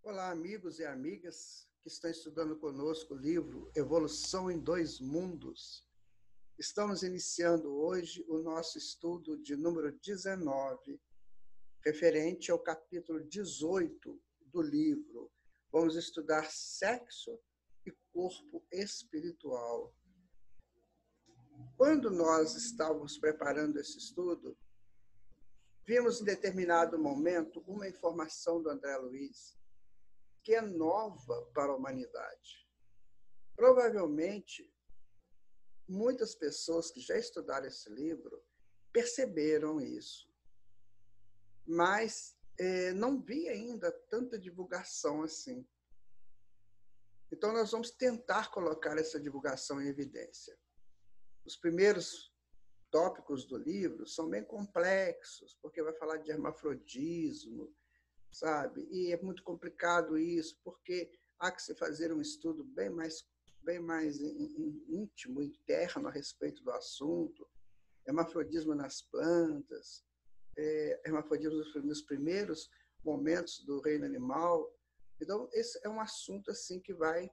Olá, amigos e amigas que estão estudando conosco o livro Evolução em Dois Mundos. Estamos iniciando hoje o nosso estudo de número 19, referente ao capítulo 18 do livro. Vamos estudar sexo e corpo espiritual. Quando nós estávamos preparando esse estudo, vimos em determinado momento uma informação do André Luiz que é nova para a humanidade. Provavelmente, muitas pessoas que já estudaram esse livro perceberam isso, mas não vi ainda tanta divulgação assim. Então, nós vamos tentar colocar essa divulgação em evidência. Os primeiros tópicos do livro são bem complexos, porque vai falar de hermafrodismo, sabe? E é muito complicado isso, porque há que se fazer um estudo bem mais íntimo, interno a respeito do assunto. Hermafrodismo nas plantas, hermafrodismo nos primeiros momentos do reino animal. Então, esse é um assunto assim que vai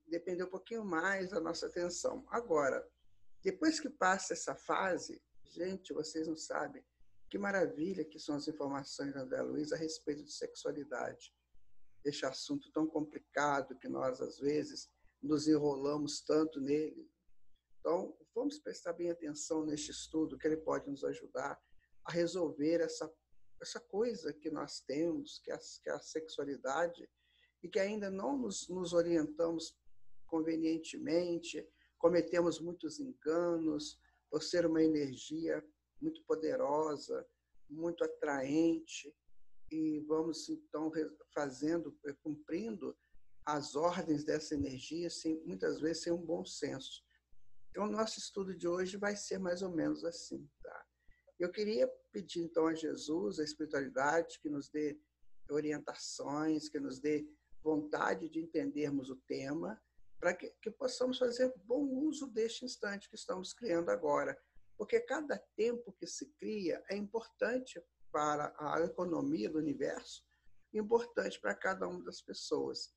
depender um pouquinho mais da nossa atenção. Agora, depois que passa essa fase, gente, vocês não sabem que maravilha que são as informações da André Luiz a respeito de sexualidade. Este assunto tão complicado que nós, às vezes, nos enrolamos tanto nele. Então, vamos prestar bem atenção neste estudo, que ele pode nos ajudar a resolver essa coisa que nós temos, que é a sexualidade, e que ainda não nos orientamos convenientemente, cometemos muitos enganos, por ser uma energia muito poderosa, muito atraente, e vamos então cumprindo as ordens dessa energia, muitas vezes sem um bom senso. Então, o nosso estudo de hoje vai ser mais ou menos assim, tá? Eu queria pedir então a Jesus, a espiritualidade, que nos dê orientações, que nos dê vontade de entendermos o tema, para que possamos fazer bom uso deste instante que estamos criando agora. Porque cada tempo que se cria é importante para a economia do universo, importante para cada uma das pessoas.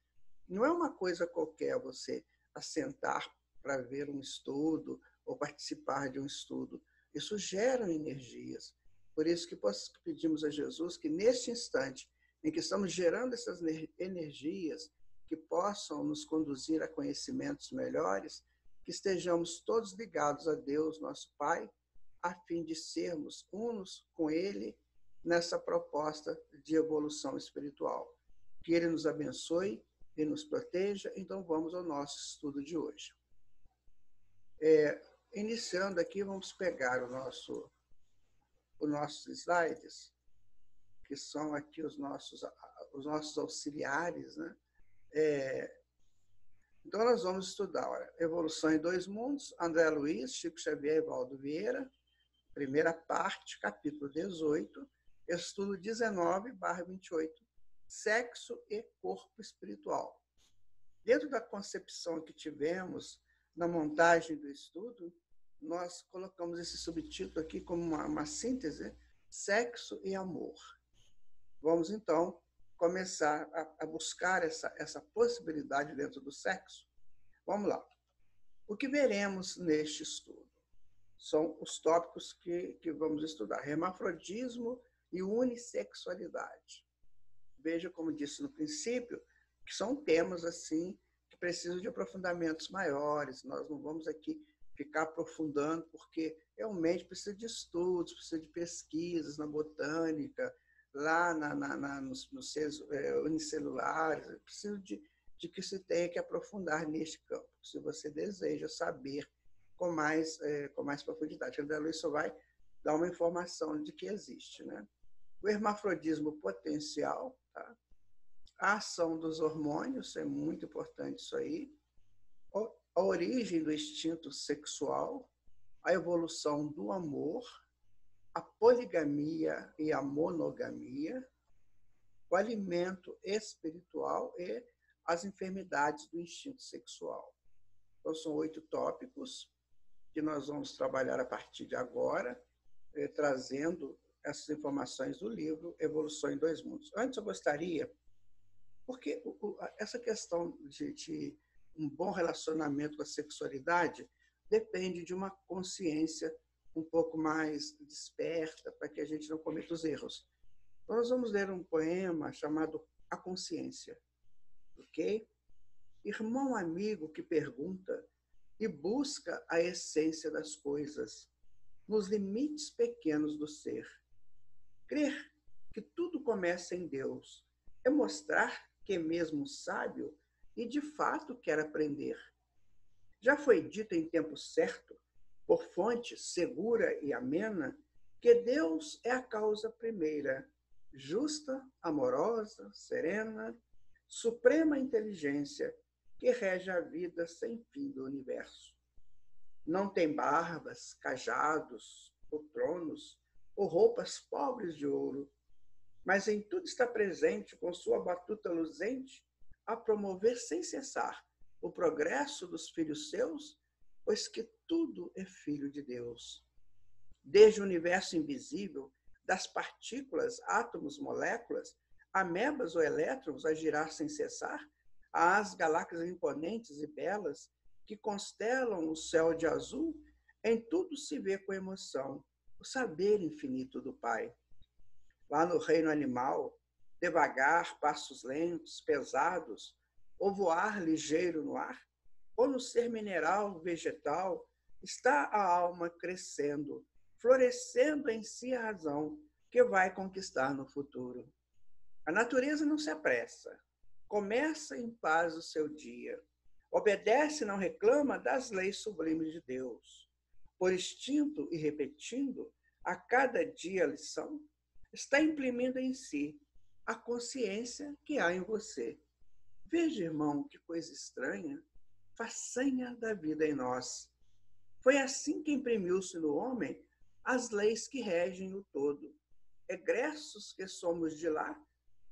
Não é uma coisa qualquer você assentar para ver um estudo ou participar de um estudo. Isso gera energias. Por isso que pedimos a Jesus que, neste instante em que estamos gerando essas energias que possam nos conduzir a conhecimentos melhores, que estejamos todos ligados a Deus, nosso Pai, a fim de sermos unos com Ele nessa proposta de evolução espiritual. Que Ele nos abençoe e nos proteja. Então, vamos ao nosso estudo de hoje. Iniciando aqui, vamos pegar os nossos slides, que são aqui os nossos auxiliares, né? Então, nós vamos estudar Evolução em Dois Mundos, André Luiz, Chico Xavier e Valdo Vieira, primeira parte, capítulo 18, estudo 19/28, sexo e corpo espiritual. Dentro da concepção que tivemos na montagem do estudo, nós colocamos esse subtítulo aqui como uma síntese, sexo e amor. Vamos, então, começar a buscar essa possibilidade dentro do sexo. Vamos lá. O que veremos neste estudo? São os tópicos que vamos estudar. Hermafrodismo e unissexualidade. Veja, como disse no princípio, que são temas assim que precisam de aprofundamentos maiores. Nós não vamos aqui ficar aprofundando, porque realmente precisa de estudos, precisa de pesquisas na botânica, lá nos seres unicelulares, precisa de que se tenha que aprofundar neste campo, se você deseja saber com mais profundidade. André Luiz só vai dar uma informação de que existe, né? O hermafrodismo potencial, tá? A ação dos hormônios, é muito importante isso aí, a origem do instinto sexual, a evolução do amor, a poligamia e a monogamia, o alimento espiritual e as enfermidades do instinto sexual. Então, são 8 tópicos que nós vamos trabalhar a partir de agora, trazendo essas informações do livro Evolução em Dois Mundos. Antes, eu gostaria Porque essa questão de um bom relacionamento com a sexualidade depende de uma consciência um pouco mais desperta para que a gente não cometa os erros. Então, nós vamos ler um poema chamado A Consciência, ok? Irmão amigo que pergunta e busca a essência das coisas, nos limites pequenos do ser. Crer que tudo começa em Deus é mostrar que é mesmo sábio e de fato quer aprender. Já foi dito em tempo certo, por fonte segura e amena, que Deus é a causa primeira, justa, amorosa, serena, suprema inteligência que rege a vida sem fim do universo. Não tem barbas, cajados, ou tronos, ou roupas pobres de ouro, mas em tudo está presente com sua batuta luzente a promover sem cessar o progresso dos filhos seus, pois que tudo é filho de Deus. Desde o universo invisível, das partículas, átomos, moléculas, amebas ou elétrons a girar sem cessar, às galáxias imponentes e belas que constelam o céu de azul, em tudo se vê com emoção o saber infinito do Pai. Lá no reino animal, devagar, passos lentos, pesados, ou voar ligeiro no ar, ou no ser mineral, vegetal, está a alma crescendo, florescendo em si a razão que vai conquistar no futuro. A natureza não se apressa, começa em paz o seu dia, obedece e não reclama das leis sublimes de Deus. Por instinto e repetindo, a cada dia a lição, está imprimindo em si a consciência que há em você. Veja, irmão, que coisa estranha, façanha da vida em nós. Foi assim que imprimiu-se no homem as leis que regem o todo. Egressos que somos de lá,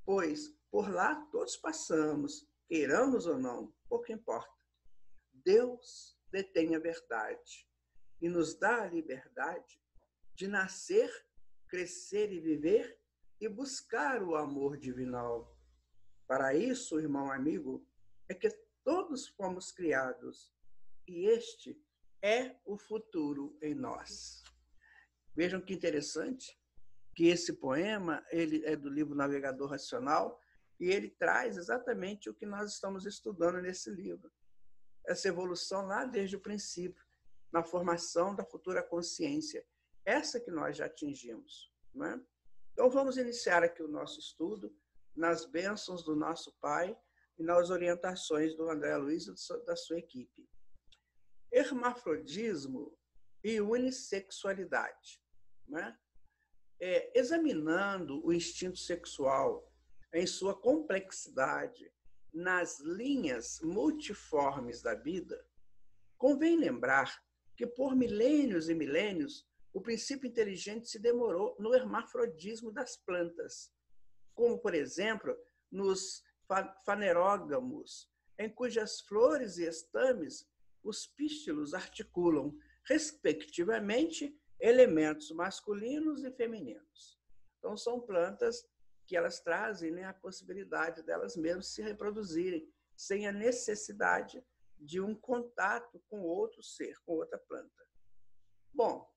pois por lá todos passamos, queiramos ou não, pouco importa. Deus detém a verdade e nos dá a liberdade de nascer, crescer e viver e buscar o amor divinal. Para isso, irmão amigo, é que todos fomos criados e este é o futuro em nós. Vejam que interessante que esse poema ele é do livro Navegador Racional e ele traz exatamente o que nós estamos estudando nesse livro. Essa evolução lá desde o princípio, na formação da futura consciência, essa que nós já atingimos. Não é? Então, vamos iniciar aqui o nosso estudo nas bênçãos do nosso Pai e nas orientações do André Luiz e da sua equipe. Hermafrodismo e unissexualidade. Não é? Examinando o instinto sexual em sua complexidade nas linhas multiformes da vida, convém lembrar que por milênios e milênios o princípio inteligente se demorou no hermafrodismo das plantas, como, por exemplo, nos fanerógamos, em cujas flores e estames os pístilos articulam, respectivamente, elementos masculinos e femininos. Então, são plantas que elas trazem, né, a possibilidade delas mesmas se reproduzirem, sem a necessidade de um contato com outro ser, com outra planta. Bom,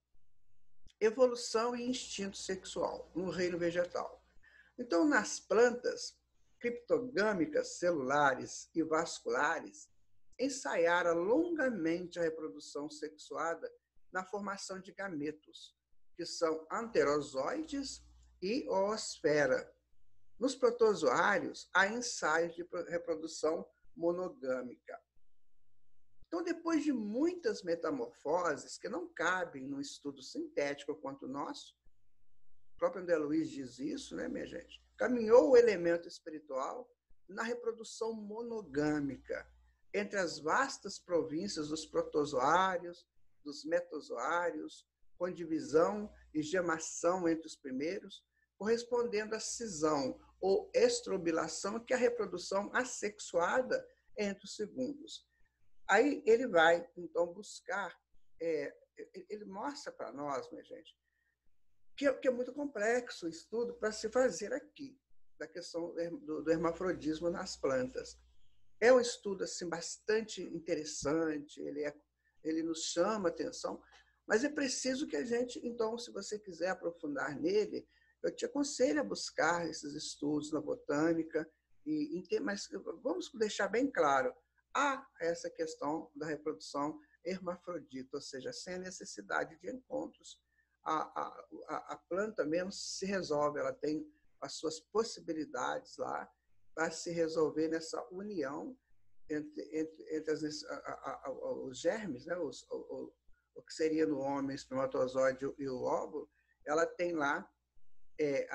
evolução e instinto sexual no reino vegetal. Então, nas plantas criptogâmicas, celulares e vasculares, ensaiara longamente a reprodução sexuada na formação de gametos, que são anterozoides e oosfera. Nos protozoários, há ensaios de reprodução monogâmica. Então, depois de muitas metamorfoses que não cabem num estudo sintético quanto o nosso, o próprio André Luiz diz isso, né, minha gente? Caminhou o elemento espiritual na reprodução monogâmica entre as vastas províncias dos protozoários, dos metozoários, com divisão e gemação entre os primeiros, correspondendo à cisão ou estrobilação, que é a reprodução assexuada entre os segundos. Aí ele vai, então, buscar, ele mostra para nós, minha gente, que é muito complexo o estudo para se fazer aqui. da questão do hermafrodismo nas plantas. É um estudo assim, bastante interessante, ele nos chama a atenção, mas é preciso que a gente, então, se você quiser aprofundar nele, eu te aconselho a buscar esses estudos na botânica, mas vamos deixar bem claro, há essa questão da reprodução hermafrodita, ou seja, sem a necessidade de encontros. A planta mesmo se resolve, ela tem as suas possibilidades lá para se resolver nessa união entre os germes, né? O que seria no homem, o espermatozoide e o óvulo, ela tem lá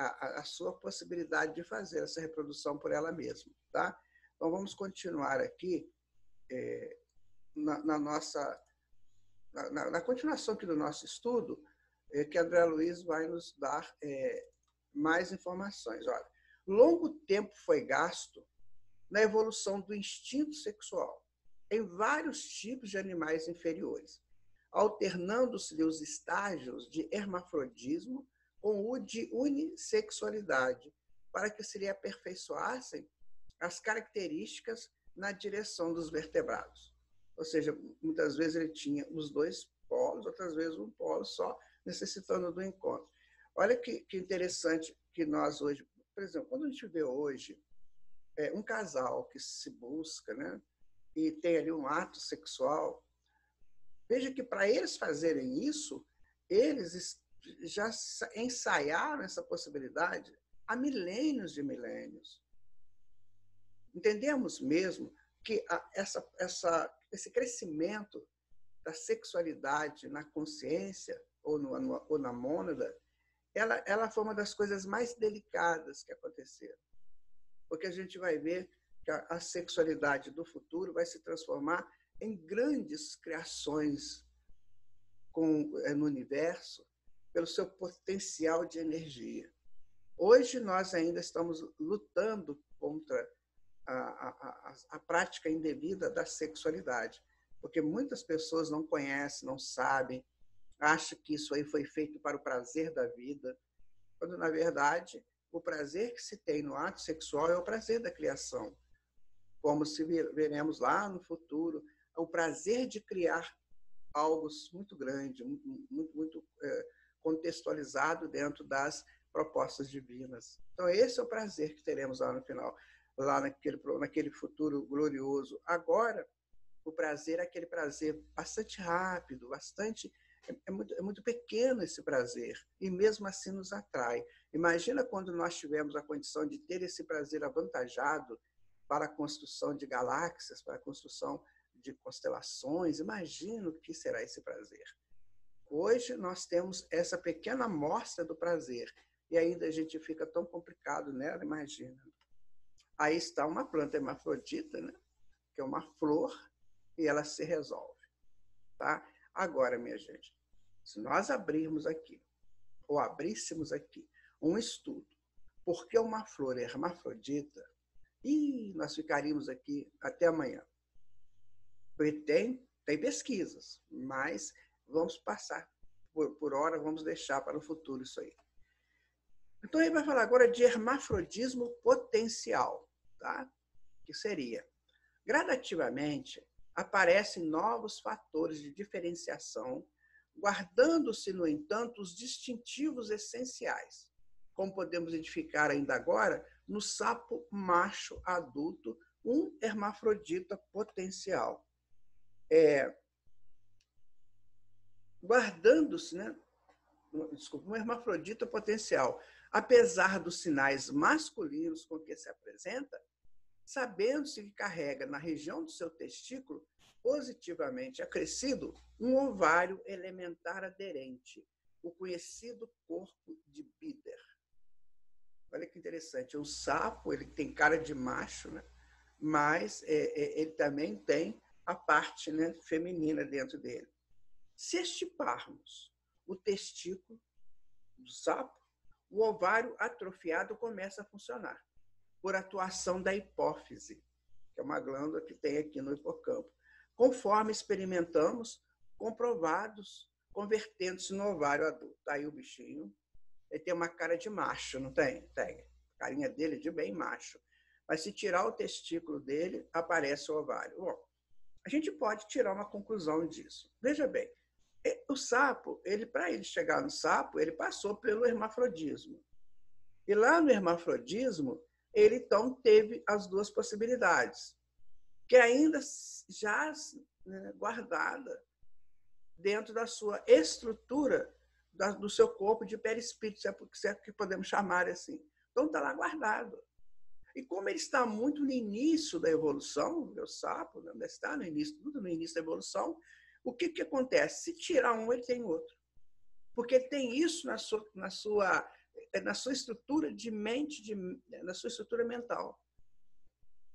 a sua possibilidade de fazer essa reprodução por ela mesma. Tá? Então, vamos continuar aqui na continuação aqui do nosso estudo, que André Luiz vai nos dar mais informações. Olha, longo tempo foi gasto na evolução do instinto sexual em vários tipos de animais inferiores, alternando-se os estágios de hermafrodismo com o de unissexualidade, para que se lhe aperfeiçoassem as características na direção dos vertebrados. Ou seja, muitas vezes ele tinha os dois polos, outras vezes um polo só, necessitando do encontro. Olha que interessante que nós hoje, por exemplo, quando a gente vê hoje um casal que se busca, né, e tem ali um ato sexual, veja que para eles fazerem isso, eles já ensaiaram essa possibilidade há milênios de milênios. Entendemos mesmo que esse crescimento da sexualidade na consciência ou na mônada, ela foi uma das coisas mais delicadas que aconteceram. Porque a gente vai ver que a sexualidade do futuro vai se transformar em grandes criações no universo pelo seu potencial de energia. Hoje nós ainda estamos lutando contra a prática indevida da sexualidade, porque muitas pessoas não conhecem, não sabem, acham que isso aí foi feito para o prazer da vida, quando, na verdade, o prazer que se tem no ato sexual é o prazer da criação, como se veremos lá no futuro, o prazer de criar algo muito grande, muito contextualizado dentro das propostas divinas. Então, esse é o prazer que teremos lá no final, lá naquele futuro glorioso. Agora, o prazer é aquele prazer bastante rápido, é muito pequeno esse prazer, e mesmo assim nos atrai. Imagina quando nós tivermos a condição de ter esse prazer avantajado para a construção de galáxias, para a construção de constelações. Imagina o que será esse prazer. Hoje nós temos essa pequena amostra do prazer, e ainda a gente fica tão complicado nela, imagina. Aí está uma planta hermafrodita, né? Que é uma flor, e ela se resolve. Tá? Agora, minha gente, se nós abríssemos aqui um estudo, por que uma flor é hermafrodita, nós ficaríamos aqui até amanhã. Porque tem pesquisas, mas vamos passar por hora, vamos deixar para o futuro isso aí. Então, ele vai falar agora de hermafrodismo potencial, tá? Que seria, gradativamente, aparecem novos fatores de diferenciação, guardando-se, no entanto, os distintivos essenciais, como podemos identificar ainda agora no sapo macho adulto, um hermafrodita potencial. Guardando-se, né? Um hermafrodita potencial, apesar dos sinais masculinos com que se apresenta, sabendo-se que carrega na região do seu testículo positivamente acrescido um ovário elementar aderente, o conhecido corpo de Bieder. Olha que interessante, um sapo, ele tem cara de macho, né? Mas ele também tem a parte, né, feminina dentro dele. Se estiparmos o testículo do sapo, o ovário atrofiado começa a funcionar por atuação da hipófise, que é uma glândula que tem aqui no hipocampo. Conforme experimentamos, comprovados, convertendo-se no ovário adulto. Aí o bichinho, ele tem uma cara de macho, não tem? Tem. carinha dele é de bem macho. Mas se tirar o testículo dele, aparece o ovário. Bom, a gente pode tirar uma conclusão disso. Veja bem, o sapo, para ele chegar no sapo, ele passou pelo hermafrodismo. E lá no hermafrodismo, ele então teve as duas possibilidades, que ainda já guardada dentro da sua estrutura do seu corpo de perispírito, se é que podemos chamar assim. Então está lá guardado. E como ele está muito no início da evolução, o sapo ainda está no início, tudo no início da evolução, o que acontece? Se tirar um, ele tem outro. Porque ele tem isso na sua estrutura de mente, na sua estrutura mental.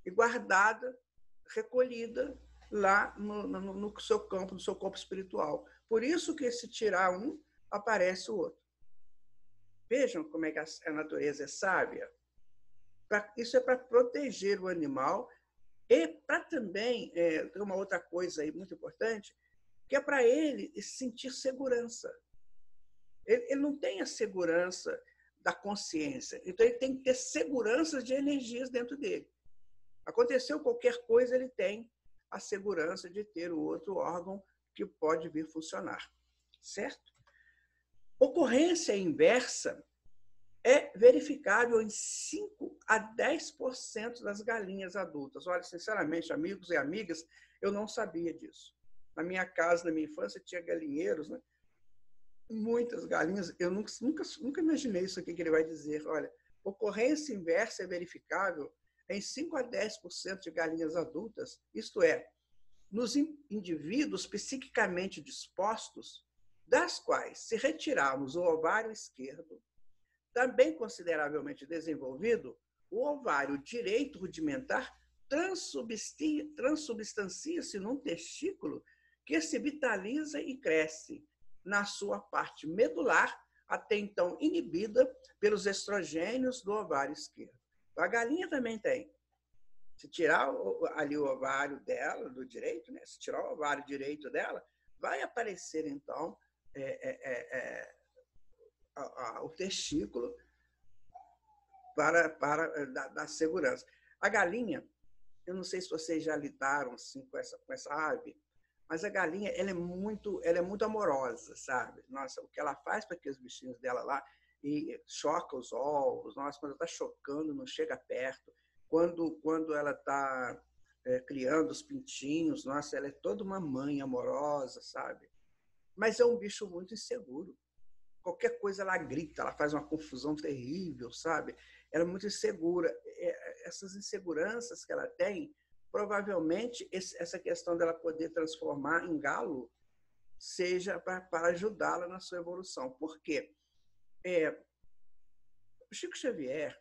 E guardada, recolhida lá no seu campo, no seu corpo espiritual. Por isso que se tirar um, aparece o outro. Vejam como é que a natureza é sábia. Isso é para proteger o animal e para também, tem uma outra coisa aí muito importante, que é para ele sentir segurança. Ele não tem a segurança da consciência, então ele tem que ter segurança de energias dentro dele. Aconteceu qualquer coisa, ele tem a segurança de ter o outro órgão que pode vir funcionar, certo? Ocorrência inversa é verificável em 5 a 10% das galinhas adultas. Olha, sinceramente, amigos e amigas, eu não sabia disso. Na minha casa, na minha infância, tinha galinheiros, né? Muitas galinhas. Eu nunca imaginei isso aqui que ele vai dizer. Olha, ocorrência inversa é verificável em 5 a 10% de galinhas adultas, isto é, nos indivíduos psiquicamente dispostos, das quais, se retirarmos o ovário esquerdo, também consideravelmente desenvolvido, o ovário direito rudimentar transubstancia-se num testículo que se vitaliza e cresce na sua parte medular, até então inibida pelos estrogênios do ovário esquerdo. A galinha também tem. Se tirar ali o ovário dela, do direito, né? Se tirar o ovário direito dela, vai aparecer, então, o testículo para dar segurança. A galinha, eu não sei se vocês já lidaram assim, com essa ave, mas a galinha ela é muito amorosa, sabe? Nossa, o que ela faz para aqueles bichinhos dela lá, e choca os ovos, nossa, quando ela está chocando, não chega perto. Quando ela está criando os pintinhos, nossa, ela é toda uma mãe amorosa, sabe? Mas é um bicho muito inseguro. Qualquer coisa ela grita, ela faz uma confusão terrível, sabe? Ela é muito insegura. Essas inseguranças que ela tem, provavelmente essa questão dela poder transformar em galo seja para ajudá-la na sua evolução. Por quê? O Chico Xavier,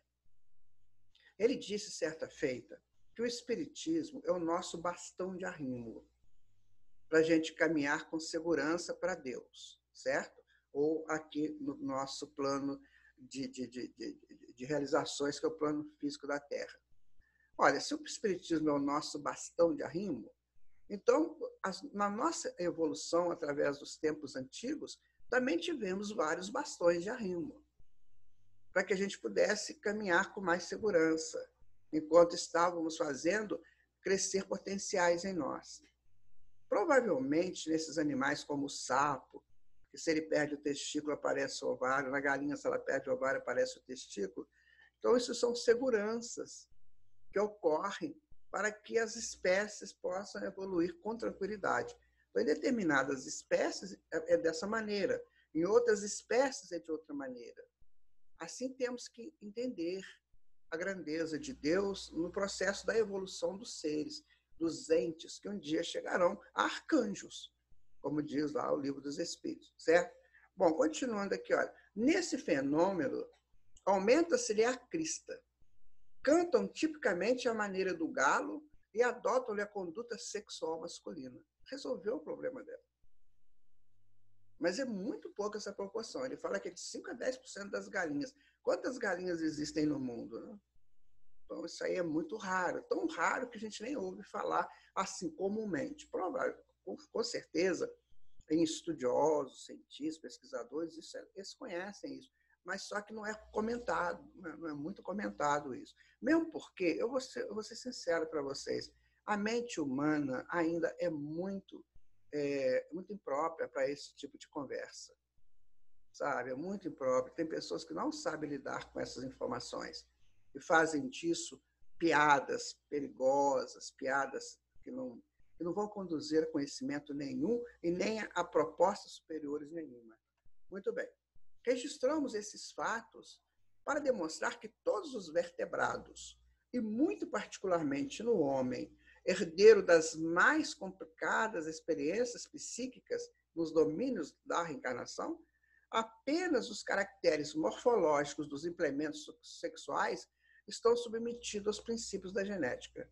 ele disse certa feita que o espiritismo é o nosso bastão de arrimo para a gente caminhar com segurança para Deus, certo? Ou aqui no nosso plano de realizações, que é o plano físico da Terra. Olha, se o espiritismo é o nosso bastão de arrimo, então, na nossa evolução, através dos tempos antigos, também tivemos vários bastões de arrimo, para que a gente pudesse caminhar com mais segurança, enquanto estávamos fazendo crescer potenciais em nós. Provavelmente, nesses animais como o sapo, que se ele perde o testículo, aparece o ovário, na galinha, se ela perde o ovário, aparece o testículo. Então, isso são seguranças que ocorrem para que as espécies possam evoluir com tranquilidade. Então, em determinadas espécies é dessa maneira, em outras espécies é de outra maneira. Assim, temos que entender a grandeza de Deus no processo da evolução dos seres, dos entes que um dia chegarão a arcanjos, como diz lá o Livro dos Espíritos, certo? Bom, continuando aqui, olha, nesse fenômeno, aumenta-se-lhe a crista. Cantam tipicamente à maneira do galo e adotam-lhe a conduta sexual masculina. Resolveu o problema dela. Mas é muito pouca essa proporção. Ele fala que é de 5 a 10% das galinhas. Quantas galinhas existem no mundo, né? Então, isso aí é muito raro. Tão raro que a gente nem ouve falar assim comumente. Provável, com certeza, em estudiosos, cientistas, pesquisadores, eles conhecem isso. mas só que não é comentado, não é muito comentado isso. Mesmo porque, eu vou ser sincero para vocês, a mente humana ainda é muito imprópria para esse tipo de conversa, sabe? É muito imprópria. Tem pessoas que não sabem lidar com essas informações e fazem disso piadas perigosas, piadas que não vão conduzir a conhecimento nenhum e nem a propostas superiores nenhuma. Muito bem. Registramos esses fatos para demonstrar que todos os vertebrados, e muito particularmente no homem, herdeiro das mais complicadas experiências psíquicas nos domínios da reencarnação, apenas os caracteres morfológicos dos implementos sexuais estão submetidos aos princípios da genética.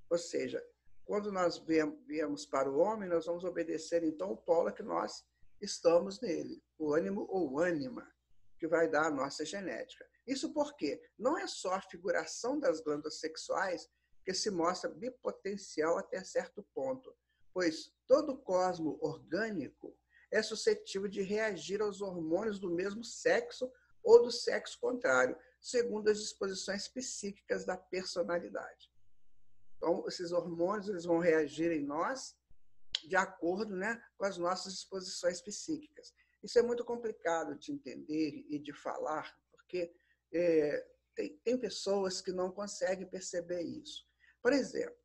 Ou seja, quando nós viemos para o homem, nós vamos obedecer, então, o polo que nós estamos nele, o ânimo ou ânima, que vai dar a nossa genética. Isso porque não é só a figuração das glândulas sexuais que se mostra bipotencial até certo ponto, pois todo cosmo orgânico é suscetível de reagir aos hormônios do mesmo sexo ou do sexo contrário, segundo as disposições psíquicas da personalidade. Então, esses hormônios eles vão reagir em nós de acordo, né, com as nossas disposições psíquicas. Isso é muito complicado de entender e de falar, porque tem pessoas que não conseguem perceber isso. Por exemplo,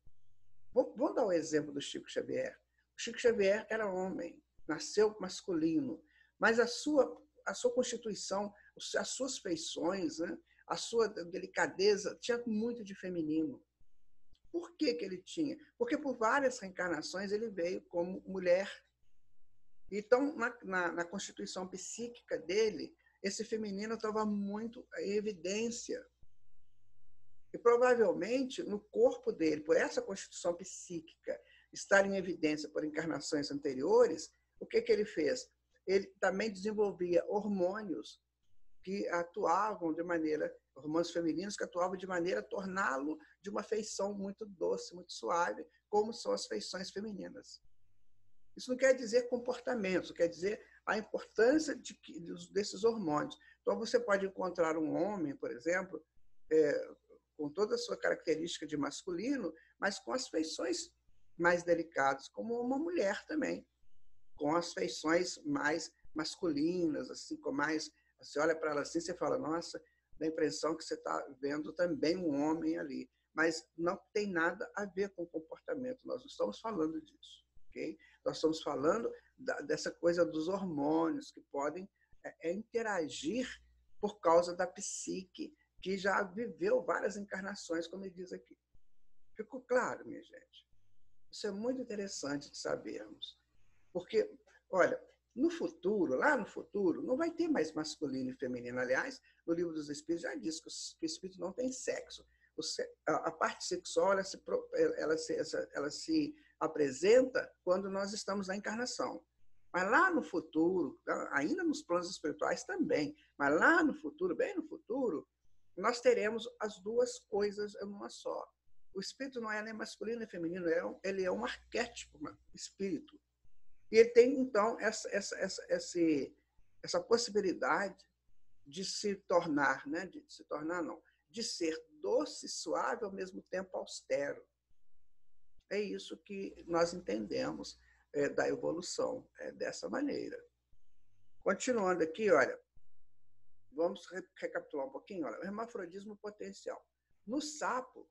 vamos dar o exemplo do Chico Xavier. O Chico Xavier era homem, nasceu masculino, mas a sua constituição, as suas feições, né, a sua delicadeza tinha muito de feminino. Por que ele tinha? Porque por várias reencarnações ele veio como mulher. Então, na constituição psíquica dele, esse feminino estava muito em evidência. E provavelmente no corpo dele, por essa constituição psíquica estar em evidência por encarnações anteriores, o que ele fez? Ele também desenvolvia hormônios que atuavam de maneira, hormônios femininos que atuavam de maneira a torná-lo de uma feição muito doce, muito suave, como são as feições femininas. Isso não quer dizer comportamento, quer dizer a importância desses hormônios. Então, você pode encontrar um homem, por exemplo, com toda a sua característica de masculino, mas com as feições mais delicadas, como uma mulher também, com as feições mais masculinas, assim, com mais... Você olha para ela assim, você fala, nossa, dá a impressão que você está vendo também um homem ali. Mas não tem nada a ver com o comportamento, nós não estamos falando disso. Okay? Nós estamos falando dessa coisa dos hormônios que podem interagir por causa da psique, que já viveu várias encarnações, como ele diz aqui. Ficou claro, minha gente? Isso é muito interessante de sabermos. Porque, olha, no futuro, lá no futuro, não vai ter mais masculino e feminino. Aliás, no Livro dos Espíritos já diz que o espírito não tem sexo. A parte sexual ela se apresenta quando nós estamos na encarnação. Mas lá no futuro, ainda nos planos espirituais também, mas lá no futuro, bem no futuro, nós teremos as duas coisas em uma só. O espírito não é nem masculino nem feminino, ele é um arquétipo, um espírito. E ele tem, então, essa possibilidade de se tornar, né? De ser doce e suave, ao mesmo tempo austero. É isso que nós entendemos da evolução, dessa maneira. Continuando aqui, olha, vamos recapitular um pouquinho. Olha, o hermafrodismo potencial. No sapo,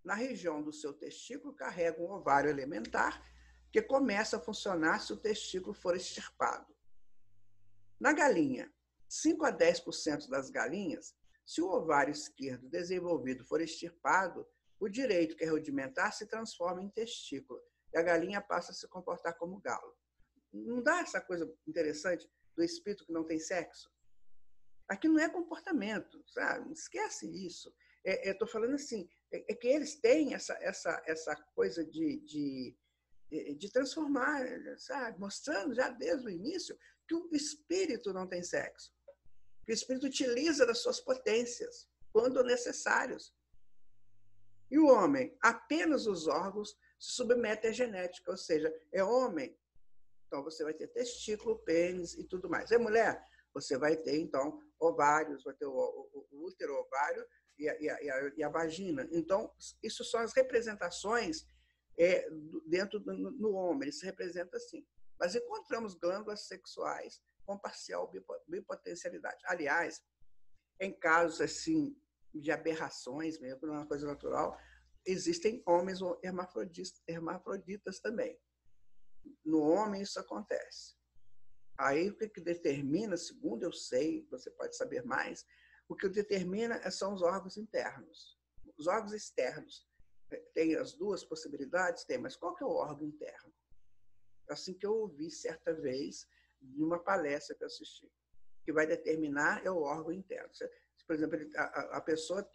na região do seu testículo, carrega um ovário elementar que começa a funcionar se o testículo for extirpado. Na galinha, 5 a 10% das galinhas, se o ovário esquerdo desenvolvido for extirpado, o direito, que é rudimentar, se transforma em testículo e a galinha passa a se comportar como galo. Não dá essa coisa interessante do espírito que não tem sexo? Aqui não é comportamento, sabe? Não esquece isso. Estou falando assim, que eles têm essa coisa de transformar, sabe? Mostrando já desde o início que o espírito não tem sexo. Que o espírito utiliza das suas potências, quando necessários. E o homem, apenas os órgãos se submetem à genética, ou seja, é homem, então você vai ter testículo, pênis e tudo mais. É mulher, você vai ter, então, ovários, vai ter o útero, o ovário e a vagina. Então, isso são as representações dentro no homem, ele se representa assim. Mas encontramos glândulas sexuais com parcial bipotencialidade. Aliás, em casos assim de aberrações, mesmo, não é uma coisa natural, existem homens hermafroditas também. No homem isso acontece. Aí o que determina, segundo eu sei, você pode saber mais, o que determina são os órgãos internos. Os órgãos externos. Tem as duas possibilidades? Tem, mas qual que é o órgão interno? Assim que eu ouvi certa vez, numa palestra que eu assisti, que vai determinar é o órgão interno. Por exemplo, a pessoa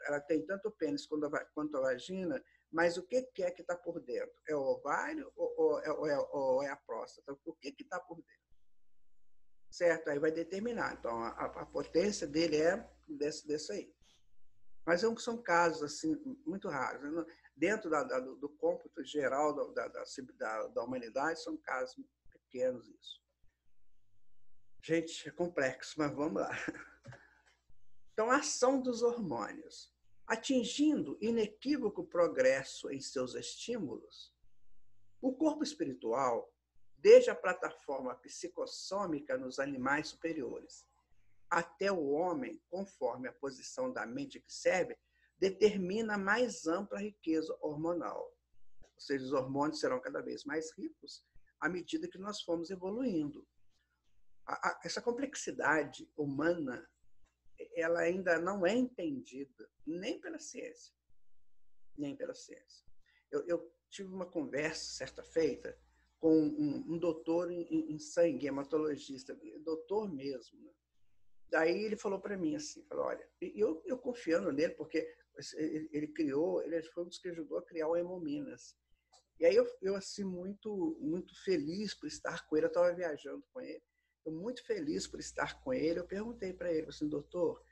ela tem tanto o pênis quanto a vagina, mas o que é que está por dentro? É o ovário ou é a próstata? O que está por dentro? Certo? Aí vai determinar. Então, a potência dele é desse aí. Mas são casos assim, muito raros. Dentro do cômputo geral da humanidade, são casos pequenos isso. Gente, é complexo, mas vamos lá. Então, a ação dos hormônios. Atingindo inequívoco progresso em seus estímulos, o corpo espiritual, desde a plataforma psicossômica nos animais superiores, até o homem, conforme a posição da mente que serve, determina mais ampla riqueza hormonal. Ou seja, os hormônios serão cada vez mais ricos à medida que nós formos evoluindo. Essa complexidade humana, ela ainda não é entendida nem pela ciência. Nem pela ciência. Eu tive uma conversa, certa feita, com um doutor em sangue, hematologista, doutor mesmo, né? Daí ele falou para mim assim, falou, olha, eu confiando nele, porque ele foi um dos que ajudou a criar o Hemominas. E aí eu assim, muito feliz por estar com ele, eu estava viajando com ele, eu muito feliz por estar com ele, eu perguntei para ele, assim, doutor,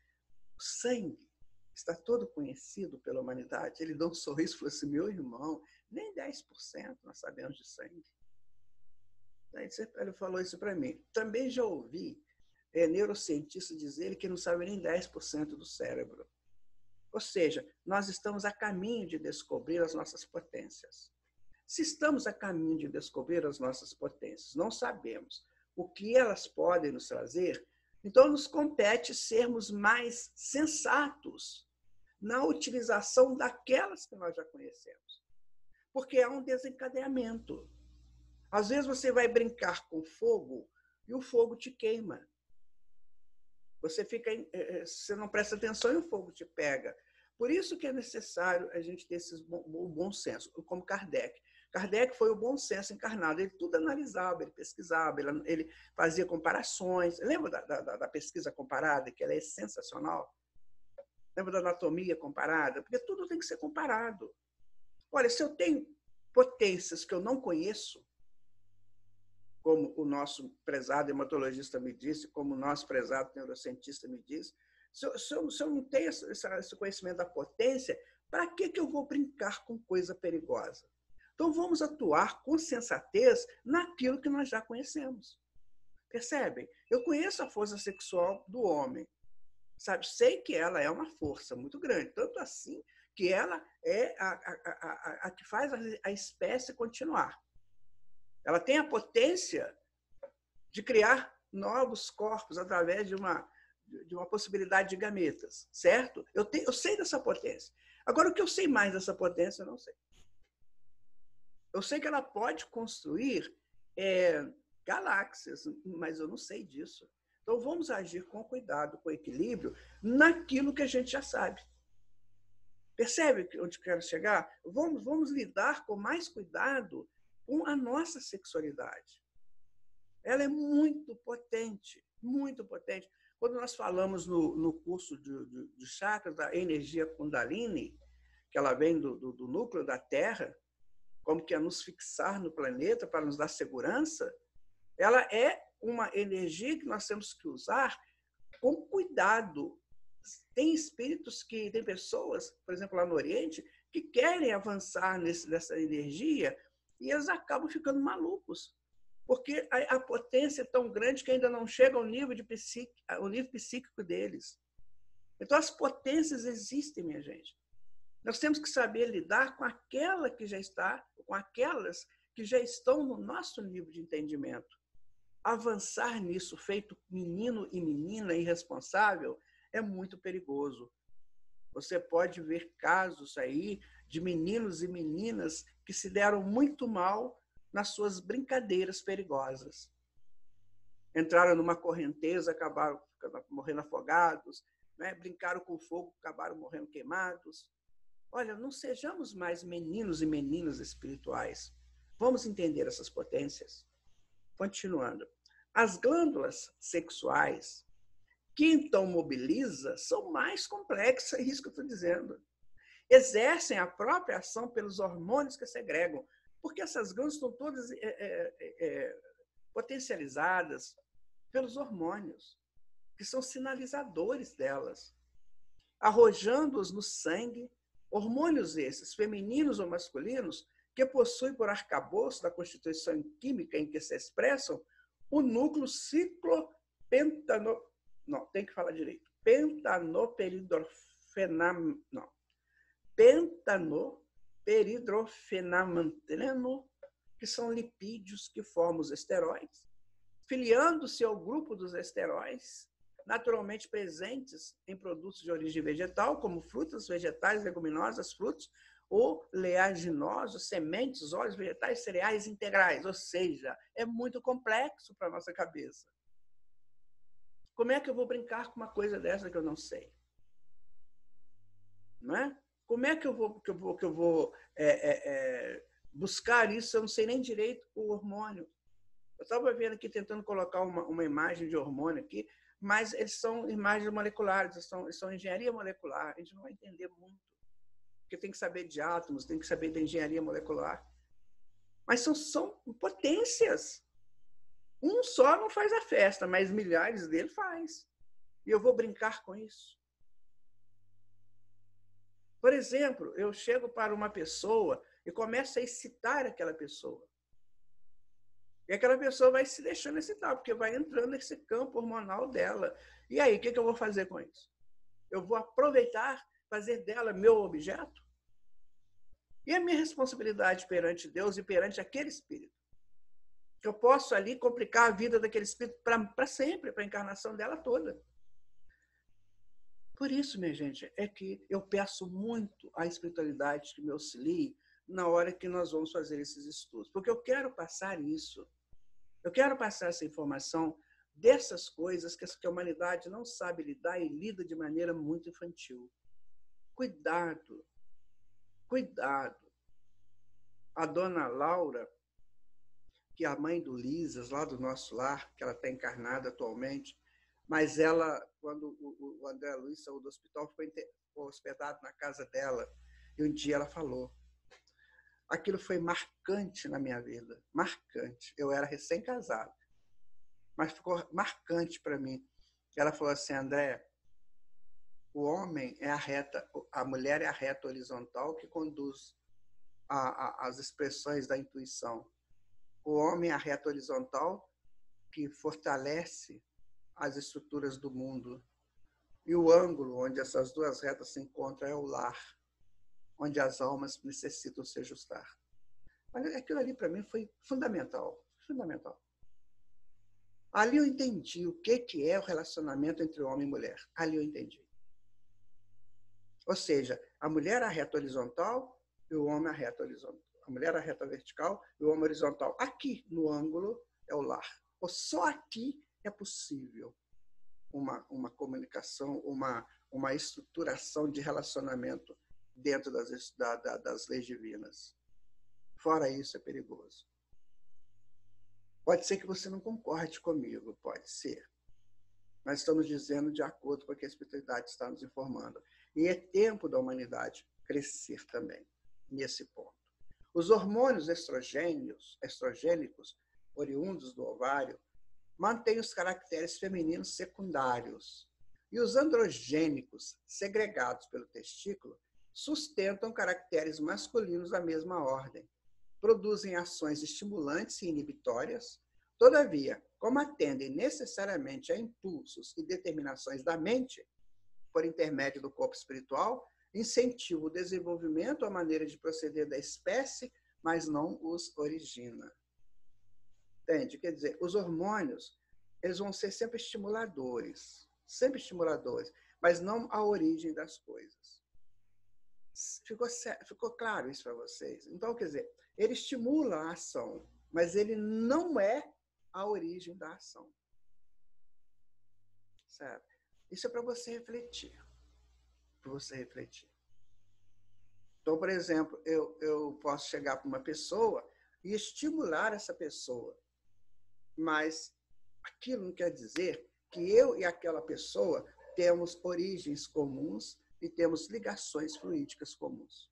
o sangue está todo conhecido pela humanidade? Ele deu um sorriso e falou assim, meu irmão, nem 10% nós sabemos de sangue. Aí ele falou isso para mim. Também já ouvi neurocientistas dizerem que não sabem nem 10% do cérebro. Ou seja, nós estamos a caminho de descobrir as nossas potências. Se estamos a caminho de descobrir as nossas potências, não sabemos o que elas podem nos trazer, então nos compete sermos mais sensatos na utilização daquelas que nós já conhecemos. Porque há um desencadeamento. Às vezes você vai brincar com fogo e o fogo te queima. Você não presta atenção e o fogo te pega. Por isso que é necessário a gente ter o bom senso, como Kardec. Kardec foi o bom senso encarnado. Ele tudo analisava, ele pesquisava, ele fazia comparações. Lembra da pesquisa comparada, que ela é sensacional? Lembra da anatomia comparada? Porque tudo tem que ser comparado. Olha, se eu tenho potências que eu não conheço, como o nosso prezado hematologista me disse, como o nosso prezado neurocientista me disse, se eu não tenho esse conhecimento da potência, para que eu vou brincar com coisa perigosa? Então, vamos atuar com sensatez naquilo que nós já conhecemos. Percebem? Eu conheço a força sexual do homem. Sabe? Sei que ela é uma força muito grande, tanto assim que ela é a que faz a espécie continuar. Ela tem a potência de criar novos corpos através de uma possibilidade de gametas, certo? Eu sei dessa potência. Agora, o que eu sei mais dessa potência, eu não sei. Eu sei que ela pode construir galáxias, mas eu não sei disso. Então, vamos agir com cuidado, com equilíbrio, naquilo que a gente já sabe. Percebe onde eu quero chegar? Vamos lidar com mais cuidado com a nossa sexualidade. Ela é muito potente, muito potente. Quando nós falamos no curso de chakras, da energia Kundalini, que ela vem do núcleo da Terra, como que é nos fixar no planeta para nos dar segurança, ela é uma energia que nós temos que usar com cuidado. Tem espíritos tem pessoas, por exemplo, lá no Oriente, que querem avançar nessa energia e eles acabam ficando malucos. Porque a potência é tão grande que ainda não chega ao nível psíquico deles. Então, as potências existem, minha gente. Nós temos que saber lidar com aquela que já está, com aquelas que já estão no nosso nível de entendimento. Avançar nisso, feito menino e menina irresponsável, é muito perigoso. Você pode ver casos aí de meninos e meninas que se deram muito mal nas suas brincadeiras perigosas. Entraram numa correnteza, acabaram morrendo afogados, né? Brincaram com fogo, acabaram morrendo queimados. Olha, não sejamos mais meninos e meninas espirituais. Vamos entender essas potências. Continuando. As glândulas sexuais que então mobiliza são mais complexas, é isso que eu estou dizendo. Exercem a própria ação pelos hormônios que segregam, porque essas glândulas estão todas potencializadas pelos hormônios, que são sinalizadores delas, arrojando-os no sangue, hormônios esses, femininos ou masculinos, que possuem por arcabouço da constituição química em que se expressam o núcleo ciclopentano... Não, tem que falar direito. Pentanoperidrofenamanteno, que são lipídios que formam os esteróides, filiando-se ao grupo dos esteróides, naturalmente presentes em produtos de origem vegetal, como frutas, vegetais, leguminosas, frutos, oleaginosos, sementes, óleos vegetais, cereais integrais. Ou seja, é muito complexo para a nossa cabeça. Como é que eu vou brincar com uma coisa dessa que eu não sei? Não é? Como é que eu vou buscar isso? Eu não sei nem direito o hormônio. Eu estava vendo aqui, tentando colocar uma imagem de hormônio aqui, mas eles são imagens moleculares, eles são engenharia molecular. A gente não vai entender muito, porque tem que saber de átomos, tem que saber da engenharia molecular. Mas são potências. Um só não faz a festa, mas milhares dele faz. E eu vou brincar com isso. Por exemplo, eu chego para uma pessoa e começo a excitar aquela pessoa. E aquela pessoa vai se deixando excitar, porque vai entrando nesse campo hormonal dela. E aí, o que eu vou fazer com isso? Eu vou aproveitar, fazer dela meu objeto? E a minha responsabilidade perante Deus e perante aquele espírito? Eu posso ali complicar a vida daquele espírito para sempre, para a encarnação dela toda. Por isso, minha gente, é que eu peço muito à espiritualidade que me auxilie na hora que nós vamos fazer esses estudos. Porque eu quero passar isso. Eu quero passar essa informação dessas coisas que a humanidade não sabe lidar e lida de maneira muito infantil. Cuidado. Cuidado. A dona Laura, que é a mãe do Lisas, lá do nosso lar, que ela está encarnada atualmente, mas ela, quando o André Luiz saiu do hospital, ficou hospedado na casa dela, e um dia ela falou. Aquilo foi marcante na minha vida, marcante. Eu era recém-casado, mas ficou marcante para mim. Ela falou assim, André, o homem é a mulher é a reta horizontal que conduz as expressões da intuição. O homem é a reta horizontal que fortalece as estruturas do mundo. E o ângulo onde essas duas retas se encontram é o lar, onde as almas necessitam se ajustar. Aquilo ali, para mim, foi fundamental. Fundamental. Ali eu entendi o que é o relacionamento entre homem e mulher. Ali eu entendi. Ou seja, a mulher é a reta horizontal e o homem é a reta horizontal. A mulher é a reta vertical e o homem horizontal. Aqui, no ângulo, é o lar. Ou só aqui é possível uma comunicação, uma estruturação de relacionamento dentro das leis divinas. Fora isso, é perigoso. Pode ser que você não concorde comigo, pode ser. Mas estamos dizendo de acordo com o que a espiritualidade está nos informando. E é tempo da humanidade crescer também, nesse ponto. Os hormônios estrogênicos, oriundos do ovário, mantêm os caracteres femininos secundários. E os androgênicos, segregados pelo testículo, sustentam caracteres masculinos da mesma ordem. Produzem ações estimulantes e inibitórias, Todavia, como atendem necessariamente a impulsos e determinações da mente, por intermédio do corpo espiritual, incentivam o desenvolvimento, a maneira de proceder da espécie, mas não os origina. Entende? Quer dizer, os hormônios, eles vão ser sempre estimuladores, mas não a origem das coisas. Ficou claro isso para vocês? Então, quer dizer, ele estimula a ação, mas ele não é a origem da ação. Sabe? Isso é para você refletir. Para você refletir. Então, por exemplo, eu posso chegar para uma pessoa e estimular essa pessoa, mas aquilo não quer dizer que eu e aquela pessoa temos origens comuns e temos ligações fluídicas comuns.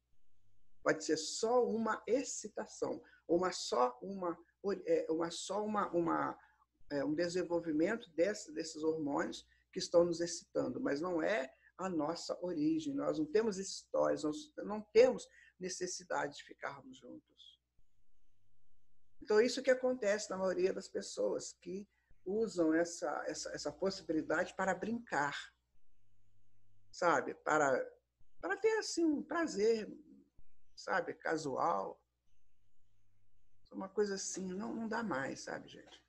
Pode ser só uma excitação, um desenvolvimento desses hormônios que estão nos excitando, mas não é a nossa origem. Nós não temos histórias, nós não temos necessidade de ficarmos juntos. Então, isso que acontece na maioria das pessoas que usam essa possibilidade para brincar, sabe? Para ter, assim, um prazer, sabe? Casual. Uma coisa assim, não dá mais, sabe, gente?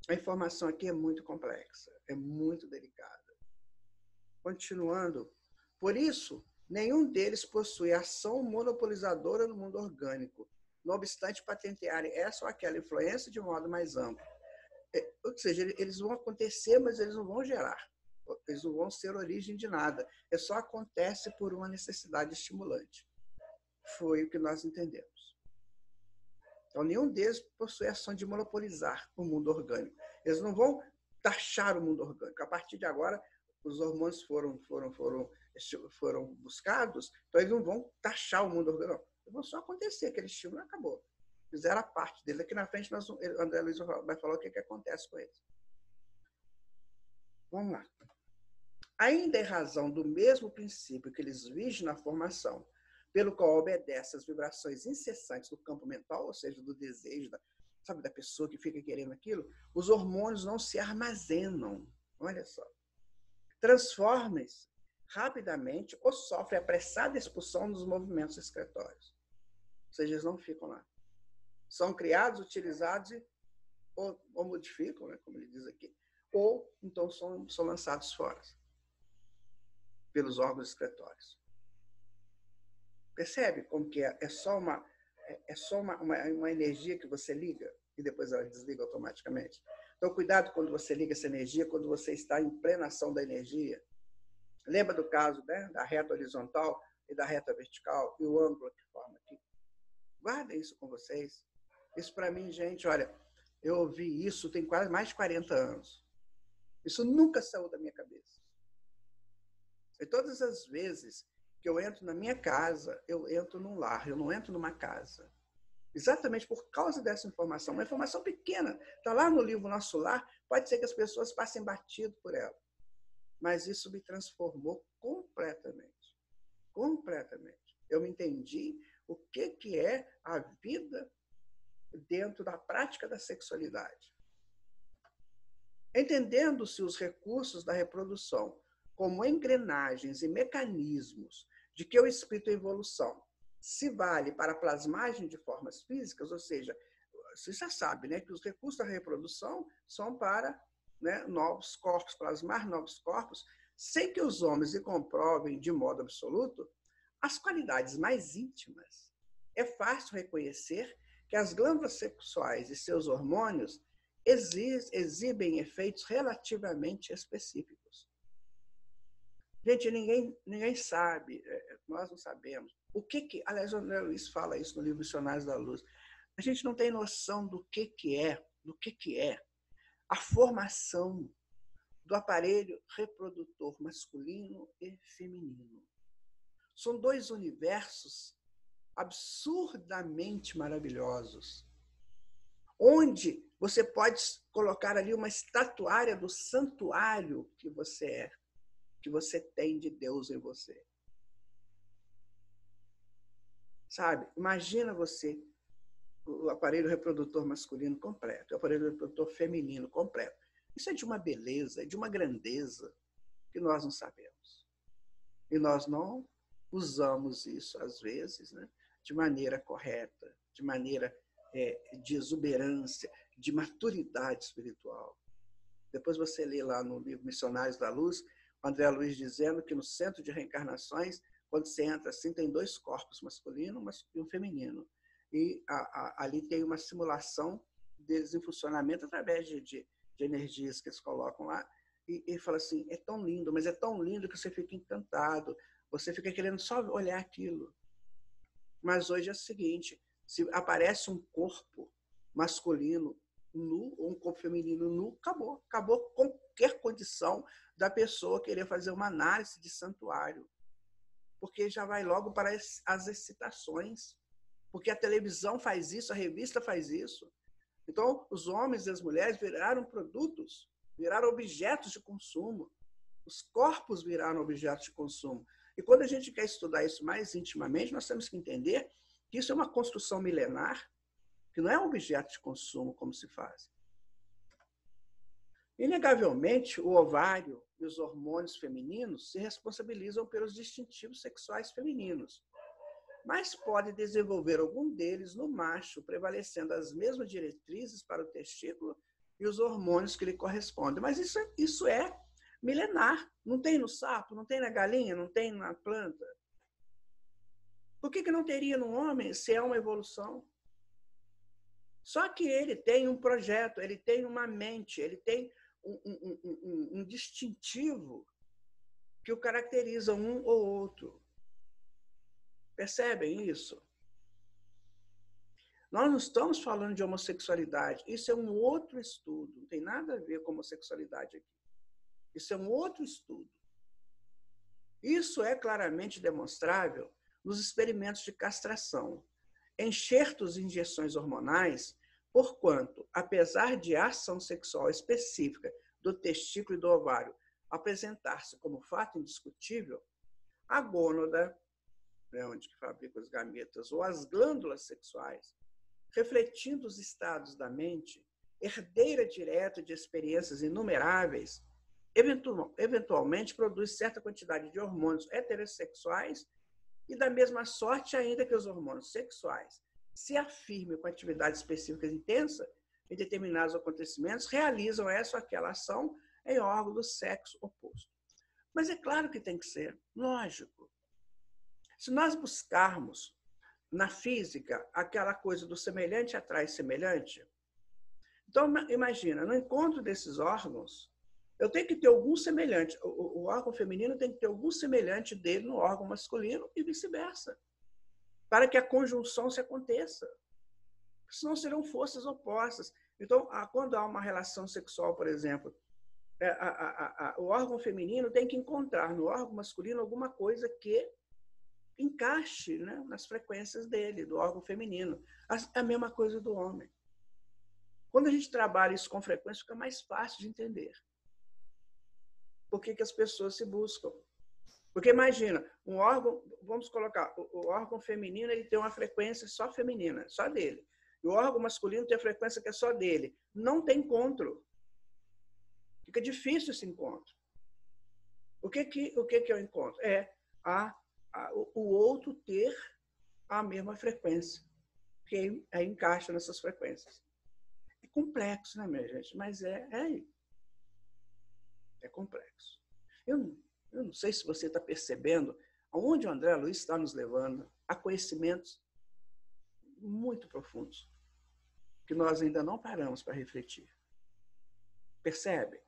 A informação aqui é muito complexa, é muito delicada. Continuando, por isso, nenhum deles possui ação monopolizadora no mundo orgânico, não obstante patentearem essa ou aquela influência de modo mais amplo. Ou seja, eles vão acontecer, mas eles não vão gerar. Eles não vão ser origem de nada. Só acontece por uma necessidade estimulante. Foi o que nós entendemos. Então, nenhum deles possui ação de monopolizar o mundo orgânico. Eles não vão taxar o mundo orgânico. A partir de agora, os hormônios foram buscados, então eles não vão taxar o mundo orgânico. Eles vão só acontecer, aquele estímulo acabou. Fizeram a parte dele. Aqui na frente, o André Luiz vai falar o que acontece com eles. Vamos lá. Ainda em razão do mesmo princípio que eles vigem na formação, pelo qual obedece às vibrações incessantes do campo mental, ou seja, do desejo, da pessoa que fica querendo aquilo, os hormônios não se armazenam. Olha só. Transformam-se rapidamente ou sofrem apressada expulsão dos movimentos excretórios. Ou seja, eles não ficam lá. São criados, utilizados ou modificam, né, como ele diz aqui, ou então são lançados fora pelos órgãos excretórios. Percebe como que é só uma energia que você liga e depois ela desliga automaticamente? Então, cuidado quando você liga essa energia, quando você está em plena ação da energia. Lembra do caso, né, da reta horizontal e da reta vertical e o ângulo que forma aqui? Guardem isso com vocês. Isso para mim, gente, olha, eu ouvi isso tem quase mais de 40 anos. Isso nunca saiu da minha cabeça. E todas as vezes que eu entro na minha casa, eu entro num lar, eu não entro numa casa. Exatamente por causa dessa informação. Uma informação pequena, está lá no livro Nosso Lar, pode ser que as pessoas passem batido por ela. Mas isso me transformou completamente. Completamente. Eu me entendi o que é a vida dentro da prática da sexualidade. Entendendo-se os recursos da reprodução como engrenagens e mecanismos de que o espírito em evolução se vale para a plasmagem de formas físicas, ou seja, você já sabe, né, que os recursos da reprodução são para, né, novos corpos, plasmar novos corpos, sem que os homens lhe comprovem de modo absoluto as qualidades mais íntimas. É fácil reconhecer que as glândulas sexuais e seus hormônios exibem efeitos relativamente específicos. Gente, ninguém sabe, nós não sabemos. Aliás, o André Luiz fala isso no livro Missionários da Luz. A gente não tem noção do que é a formação do aparelho reprodutor masculino e feminino. São dois universos absurdamente maravilhosos, onde você pode colocar ali uma estatuária do santuário que você é, que você tem de Deus em você. Sabe? Imagina você o aparelho reprodutor masculino completo, o aparelho reprodutor feminino completo. Isso é de uma beleza, de uma grandeza que nós não sabemos. E nós não usamos isso, às vezes, né, de maneira correta, de maneira de exuberância, de maturidade espiritual. Depois você lê lá no livro Missionários da Luz, o André Luiz dizendo que no centro de reencarnações, quando você entra assim, tem dois corpos, masculino e um feminino. E ali tem uma simulação deles em funcionamento através de energias que eles colocam lá. E fala assim, é tão lindo, mas é tão lindo que você fica encantado, você fica querendo só olhar aquilo. Mas hoje é o seguinte, se aparece um corpo masculino nu ou um corpo feminino nu, acabou. Acabou qualquer condição da pessoa querer fazer uma análise de santuário. Porque já vai logo para as excitações. Porque a televisão faz isso, a revista faz isso. Então, os homens e as mulheres viraram produtos, viraram objetos de consumo. Os corpos viraram objetos de consumo. E quando a gente quer estudar isso mais intimamente, nós temos que entender que isso é uma construção milenar, que não é um objeto de consumo como se faz. Inegavelmente, o ovário e os hormônios femininos se responsabilizam pelos distintivos sexuais femininos, mas pode desenvolver algum deles no macho, prevalecendo as mesmas diretrizes para o testículo e os hormônios que lhe correspondem. Mas isso é milenar. Não tem no sapo, não tem na galinha, não tem na planta. Por que não teria no homem se é uma evolução? Só que ele tem um projeto, ele tem uma mente, ele tem um distintivo que o caracteriza um ou outro. Percebem isso? Nós não estamos falando de homossexualidade. Isso é um outro estudo. Não tem nada a ver com homossexualidade aqui. Isso é um outro estudo. Isso é claramente demonstrável nos experimentos de castração. Enxertos e injeções hormonais, porquanto, apesar de a ação sexual específica do testículo e do ovário apresentar-se como fato indiscutível, a gônada, onde fabrica os gametas, ou as glândulas sexuais, refletindo os estados da mente, herdeira direta de experiências inumeráveis, eventualmente produz certa quantidade de hormônios heterossexuais e da mesma sorte ainda que os hormônios sexuais se afirmem com atividade específica intensa em determinados acontecimentos, realizam essa ou aquela ação em órgão do sexo oposto. Mas é claro que tem que ser, lógico. Se nós buscarmos na física aquela coisa do semelhante atrai semelhante, então imagina, no encontro desses órgãos, eu tenho que ter algum semelhante, o órgão feminino tem que ter algum semelhante dele no órgão masculino e vice-versa, para que a conjunção se aconteça. Senão serão forças opostas. Então, quando há uma relação sexual, por exemplo, o órgão feminino tem que encontrar no órgão masculino alguma coisa que encaixe, né, nas frequências dele, do órgão feminino. A mesma coisa do homem. Quando a gente trabalha isso com frequência, fica mais fácil de entender. Por que as pessoas se buscam? Porque imagina, um órgão, vamos colocar, o órgão feminino ele tem uma frequência só feminina, só dele. E o órgão masculino tem a frequência que é só dele. Não tem encontro. Fica difícil esse encontro. O que é o encontro? É o outro ter a mesma frequência, que aí encaixa nessas frequências. É complexo, né, minha gente? Mas é complexo. Eu não sei se você está percebendo aonde o André Luiz está nos levando a conhecimentos muito profundos, que nós ainda não paramos para refletir. Percebe?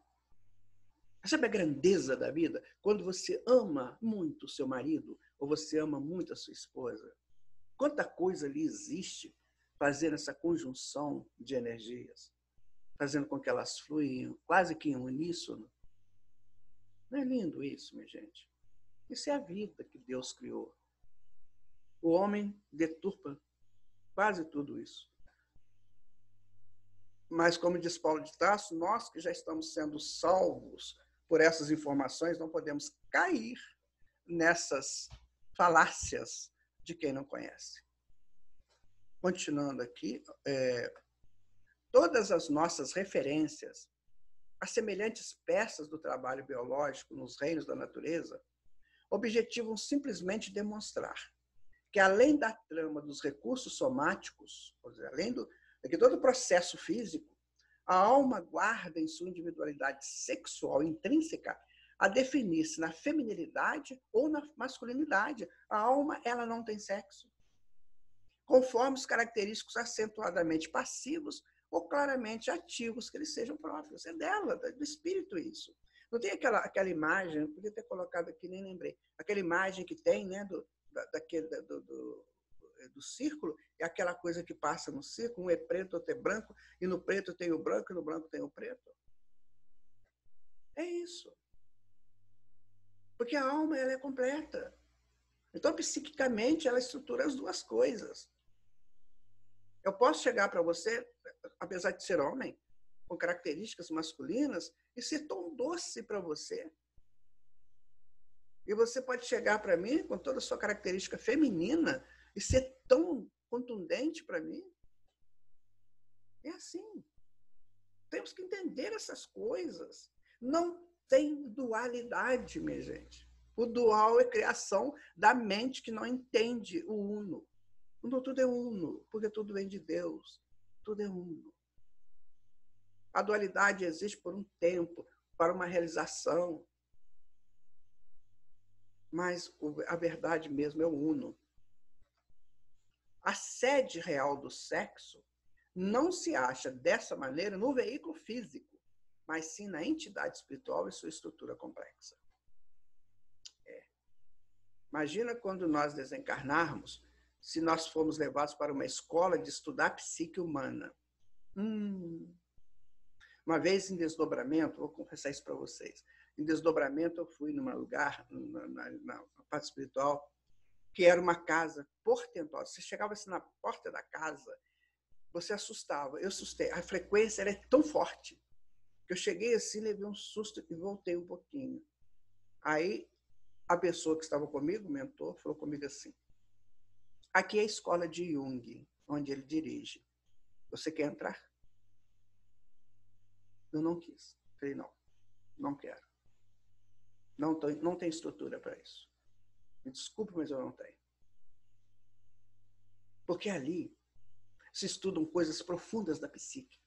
Percebe a grandeza da vida? Quando você ama muito o seu marido, ou você ama muito a sua esposa, quanta coisa ali existe fazendo essa conjunção de energias, fazendo com que elas fluam quase que em uníssono. Não é lindo isso, minha gente? Isso é a vida que Deus criou. O homem deturpa quase tudo isso. Mas, como diz Paulo de Tarso, nós que já estamos sendo salvos por essas informações, não podemos cair nessas falácias de quem não conhece. continuando aqui, todas as nossas referências a semelhantes peças do trabalho biológico nos reinos da natureza objetivam simplesmente demonstrar que, além da trama dos recursos somáticos, ou seja, além de todo o processo físico, a alma guarda em sua individualidade sexual intrínseca a definir-se na feminilidade ou na masculinidade. A alma, ela não tem sexo, conforme os característicos acentuadamente passivos ou claramente ativos que eles sejam próprios. É dela, do espírito isso. Não tem aquela imagem, eu podia ter colocado aqui, nem lembrei, aquela imagem que tem, né, do círculo, é aquela coisa que passa no círculo, um é preto, outro é branco, e no preto tem o branco, e no branco tem o preto. É isso. Porque a alma, ela é completa. Então, psiquicamente, ela estrutura as duas coisas. Eu posso chegar para você, apesar de ser homem, com características masculinas, e ser tão doce para você. E você pode chegar para mim com toda a sua característica feminina e ser tão contundente para mim. É assim. Temos que entender essas coisas. Não tem dualidade, minha gente. O dual é criação da mente que não entende o uno. Tudo é uno, porque tudo vem de Deus. Tudo é uno. A dualidade existe por um tempo, para uma realização. Mas a verdade mesmo é o uno. A sede real do sexo não se acha dessa maneira no veículo físico, mas sim na entidade espiritual e sua estrutura complexa. Imagina quando nós desencarnarmos, se nós formos levados para uma escola de estudar a psique humana. Uma vez em desdobramento, vou confessar isso para vocês, em desdobramento eu fui num lugar, na parte espiritual, que era uma casa portentosa. Você chegava assim na porta da casa, você assustava. Eu assustei. A frequência era tão forte que eu cheguei assim, levei um susto e voltei um pouquinho. Aí a pessoa que estava comigo, o mentor, falou comigo assim: aqui é a escola de Jung, onde ele dirige. Você quer entrar? Eu não quis. Falei, não quero. Não tem estrutura para isso. Me desculpe, mas eu não tenho. Porque ali se estudam coisas profundas da psique.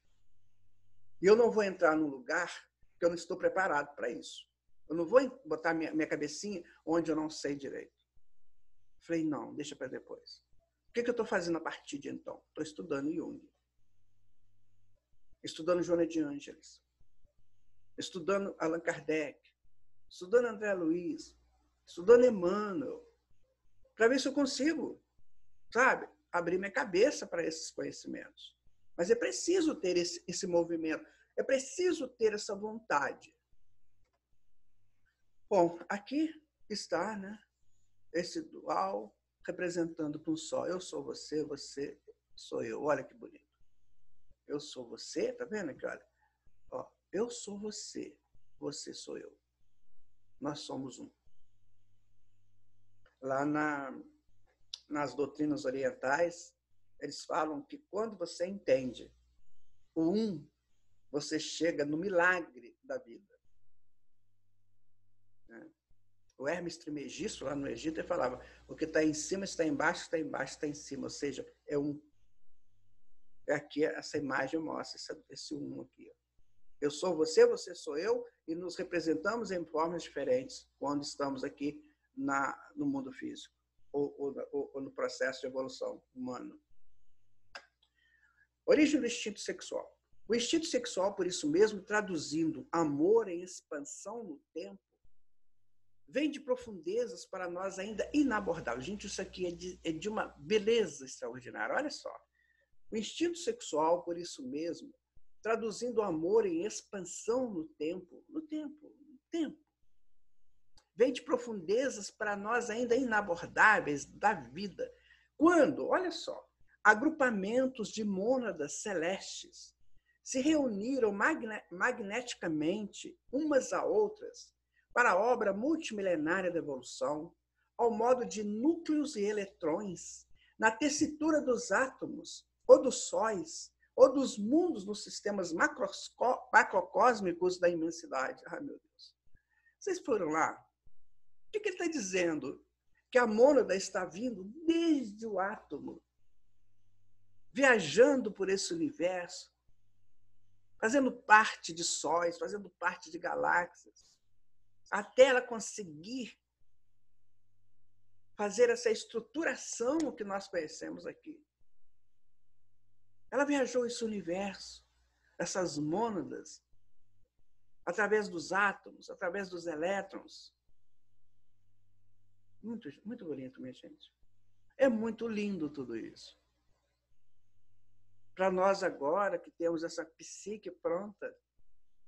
E eu não vou entrar num lugar que eu não estou preparado para isso. Eu não vou botar minha cabecinha onde eu não sei direito. Falei, não, deixa para depois. O que eu estou fazendo a partir de então? Estou estudando Jung. Estudando Joana de Ângeles. Estudando Allan Kardec. Estudando André Luiz. Estudando Emmanuel. Para ver se eu consigo, sabe, abrir minha cabeça para esses conhecimentos. Mas é preciso ter esse movimento. É preciso ter essa vontade. Bom, aqui está, né, esse dual representando com um só. Eu sou você, você sou eu. Olha que bonito. Eu sou você, tá vendo aqui? Olha. Ó, eu sou você, você sou eu. Nós somos um. Lá nas doutrinas orientais, eles falam que quando você entende o um, você chega no milagre da vida. O Hermes Trismegisto, lá no Egito, ele falava: o que está em cima está embaixo, está embaixo, está em cima. Ou seja, é um. Aqui essa imagem mostra esse um aqui. Eu sou você, você sou eu, e nos representamos em formas diferentes quando estamos aqui no mundo físico ou no processo de evolução humano. Origem do instinto sexual. O instinto sexual, por isso mesmo, traduzindo amor em expansão no tempo, vem de profundezas para nós ainda inabordáveis. Gente, isso aqui é de uma beleza extraordinária. Olha só. O instinto sexual, por isso mesmo, traduzindo o amor em expansão no tempo, vem de profundezas para nós ainda inabordáveis da vida. Quando, olha só, agrupamentos de mônadas celestes se reuniram magneticamente umas a outras para a obra multimilenária da evolução, ao modo de núcleos e eletrões, na tessitura dos átomos, ou dos sóis, ou dos mundos nos sistemas macrocósmicos da imensidade. Ah, meu Deus. Vocês foram lá? O que ele está dizendo? Que a mônada está vindo desde o átomo, viajando por esse universo, fazendo parte de sóis, fazendo parte de galáxias, até ela conseguir fazer essa estruturação que nós conhecemos aqui. Ela viajou esse universo, essas mônadas, através dos átomos, através dos elétrons. Muito, muito bonito, minha gente. É muito lindo tudo isso. Para nós agora, que temos essa psique pronta,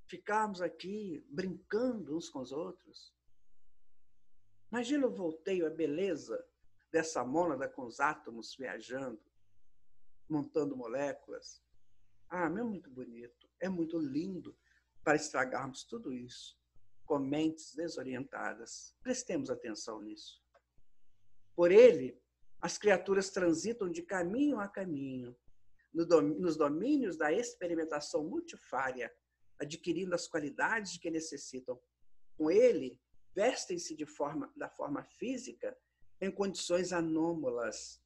ficarmos aqui brincando uns com os outros. Imagina o volteio, a beleza dessa mônada com os átomos viajando, montando moléculas. Ah, é muito bonito, é muito lindo para estragarmos tudo isso com mentes desorientadas. Prestemos atenção nisso. Por ele, as criaturas transitam de caminho a caminho, nos domínios da experimentação multifária, adquirindo as qualidades que necessitam. Com ele, vestem-se da forma física em condições anômalas,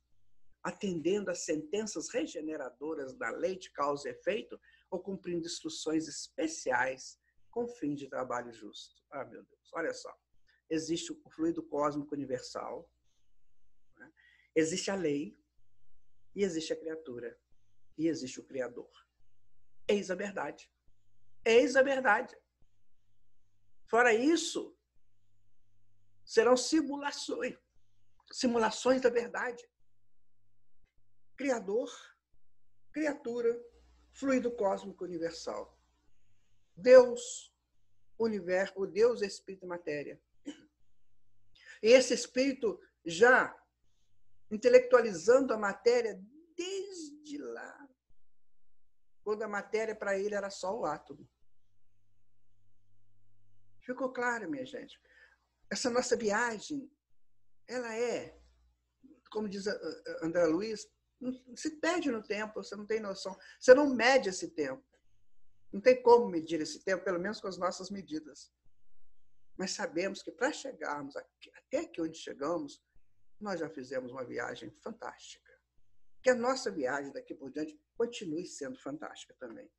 atendendo às sentenças regeneradoras da lei de causa e efeito ou cumprindo instruções especiais com fim de trabalho justo. Ah, meu Deus, olha só. Existe o fluido cósmico universal, né? Existe a lei e existe a criatura. E existe o Criador. Eis a verdade. Eis a verdade. Fora isso, serão simulações da verdade. Criador, criatura, fluido cósmico universal. Deus, universo, o Deus, Espírito e Matéria. E esse Espírito já intelectualizando a matéria desde lá, quando a matéria para ele era só o átomo. Ficou claro, minha gente? Essa nossa viagem, ela é, como diz André Luiz, se perde no tempo, você não tem noção. Você não mede esse tempo. Não tem como medir esse tempo, pelo menos com as nossas medidas. Mas sabemos que para chegarmos até aqui onde chegamos, nós já fizemos uma viagem fantástica. Que a nossa viagem daqui por diante continue sendo fantástica também.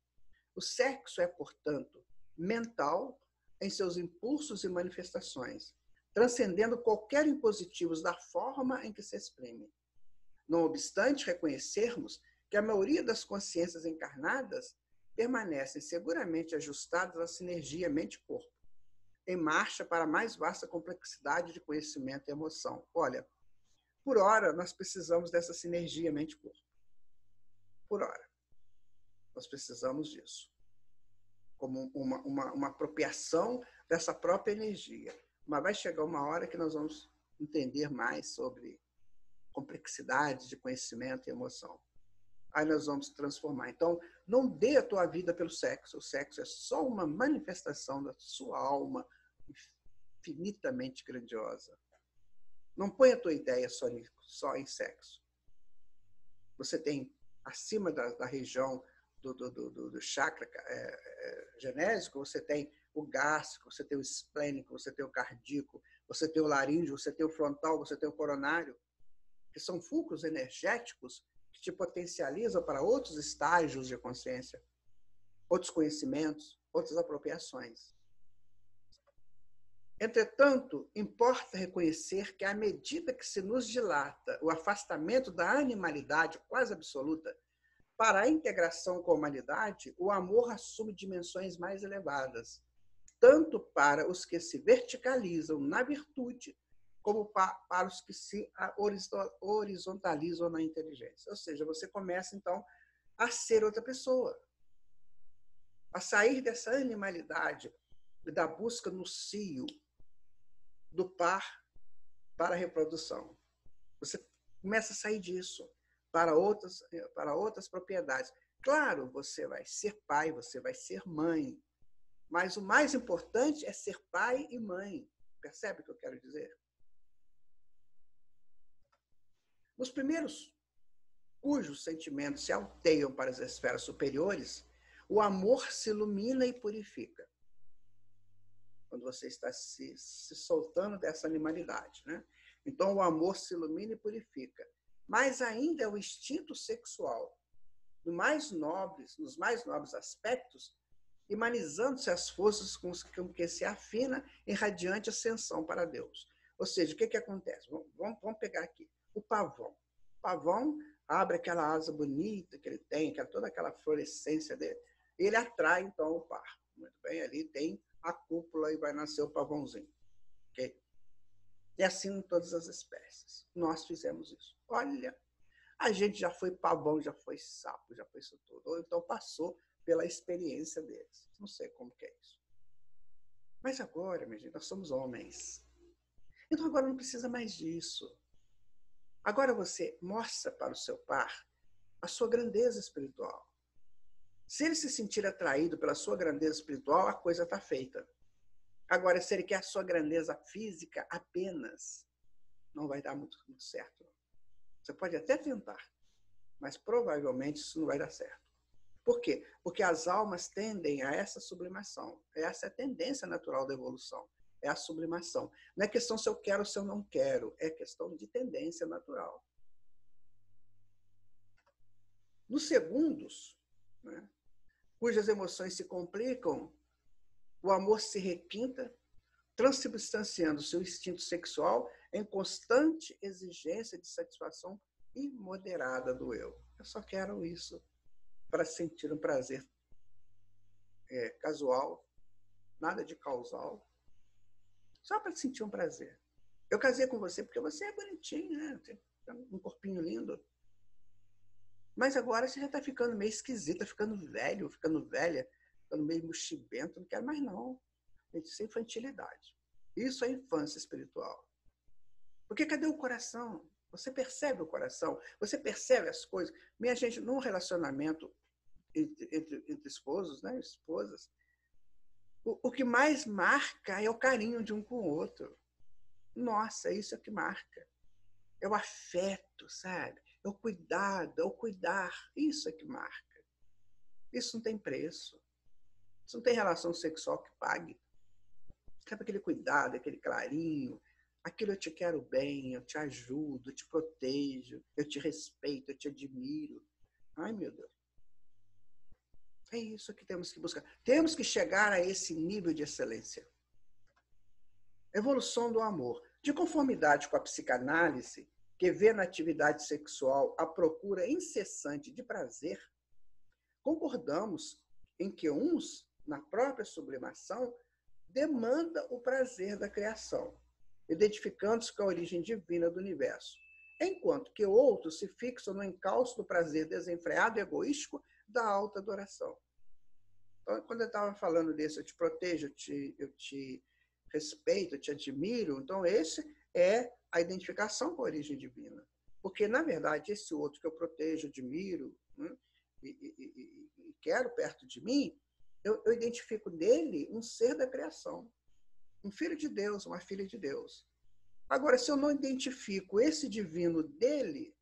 O sexo é, portanto, mental em seus impulsos e manifestações, transcendendo qualquer impositivos da forma em que se exprime. Não obstante reconhecermos que a maioria das consciências encarnadas permanecem seguramente ajustadas à sinergia mente-corpo, em marcha para a mais vasta complexidade de conhecimento e emoção. Olha, por hora, nós precisamos dessa sinergia mente-corpo. Por hora. Nós precisamos disso. Como uma apropriação dessa própria energia. Mas vai chegar uma hora que nós vamos entender mais sobre complexidade de conhecimento e emoção. Aí nós vamos transformar. Então, não dê a tua vida pelo sexo. O sexo é só uma manifestação da sua alma infinitamente grandiosa. Não põe a tua ideia só em sexo. Você tem, acima da região do chakra genésico, você tem o gástrico, você tem o esplênico, você tem o cardíaco, você tem o laríngeo, você tem o frontal, você tem o coronário, que são fulcros energéticos que te potencializam para outros estágios de consciência, outros conhecimentos, outras apropriações. Entretanto, importa reconhecer que, à medida que se nos dilata o afastamento da animalidade quase absoluta para a integração com a humanidade, o amor assume dimensões mais elevadas, tanto para os que se verticalizam na virtude, como para os que se horizontalizam na inteligência. Ou seja, você começa, então, a ser outra pessoa, a sair dessa animalidade, da busca no cio, do par para a reprodução. Você começa a sair disso para outras propriedades. Claro, você vai ser pai, você vai ser mãe, mas o mais importante é ser pai e mãe. Percebe o que eu quero dizer? Nos primeiros cujos sentimentos se alteiam para as esferas superiores, o amor se ilumina e purifica. Quando você está se soltando dessa animalidade, né? Então, o amor se ilumina e purifica. Mas ainda é o instinto sexual, nos mais nobres aspectos, humanizando-se as forças com que se afina em radiante ascensão para Deus. Ou seja, o que acontece? Vamos pegar aqui. O pavão. O pavão abre aquela asa bonita que ele tem, toda aquela florescência dele. Ele atrai, então, o par. Muito bem, ali tem a cúpula e vai nascer o pavãozinho. Okay? E assim em todas as espécies. Nós fizemos isso. Olha, a gente já foi pavão, já foi sapo, já foi isso tudo. Ou então passou pela experiência deles. Não sei como que é isso. Mas agora, minha gente, nós somos homens. Então agora não precisa mais disso. Agora você mostra para o seu par a sua grandeza espiritual. Se ele se sentir atraído pela sua grandeza espiritual, a coisa está feita. Agora, se ele quer a sua grandeza física apenas, não vai dar muito certo. Você pode até tentar, mas provavelmente isso não vai dar certo. Por quê? Porque as almas tendem a essa sublimação. Essa é a tendência natural da evolução. É a sublimação. Não é questão se eu quero ou se eu não quero. É questão de tendência natural. Nos segundos, né, cujas emoções se complicam, o amor se requinta, transubstanciando seu instinto sexual em constante exigência de satisfação imoderada do eu. Eu só quero isso para sentir um prazer casual, nada de causal, só para sentir um prazer. Eu casei com você porque você é bonitinho, né? Tem um corpinho lindo. Mas agora você já está ficando meio esquisita, ficando velho, ficando velha, ficando meio mochibento, não quero mais não. Isso é infantilidade. Isso é infância espiritual. Porque cadê o coração? Você percebe o coração? Você percebe as coisas? Minha gente, num relacionamento entre esposos, né, esposas, o que mais marca é o carinho de um com o outro. Nossa, isso é o que marca. É o afeto, sabe? É o cuidado, é o cuidar. Isso é que marca. Isso não tem preço. Isso não tem relação sexual que pague. Sabe aquele cuidado, aquele carinho? Aquilo eu te quero bem, eu te ajudo, eu te protejo, eu te respeito, eu te admiro. Ai, meu Deus. É isso que temos que buscar. Temos que chegar a esse nível de excelência. Evolução do amor. De conformidade com a psicanálise, que vê na atividade sexual a procura incessante de prazer, concordamos em que uns, na própria sublimação, demanda o prazer da criação, identificando-se com a origem divina do universo, enquanto que outros se fixam no encalço do prazer desenfreado e egoístico da alta adoração. Então, quando eu estava falando desse, eu te protejo, eu te respeito, eu te admiro, então esse é a identificação com a origem divina. Porque, na verdade, esse outro que eu protejo, admiro, né, e quero perto de mim, eu identifico nele um ser da criação, um filho de Deus, uma filha de Deus. Agora, se eu não identifico esse divino dele,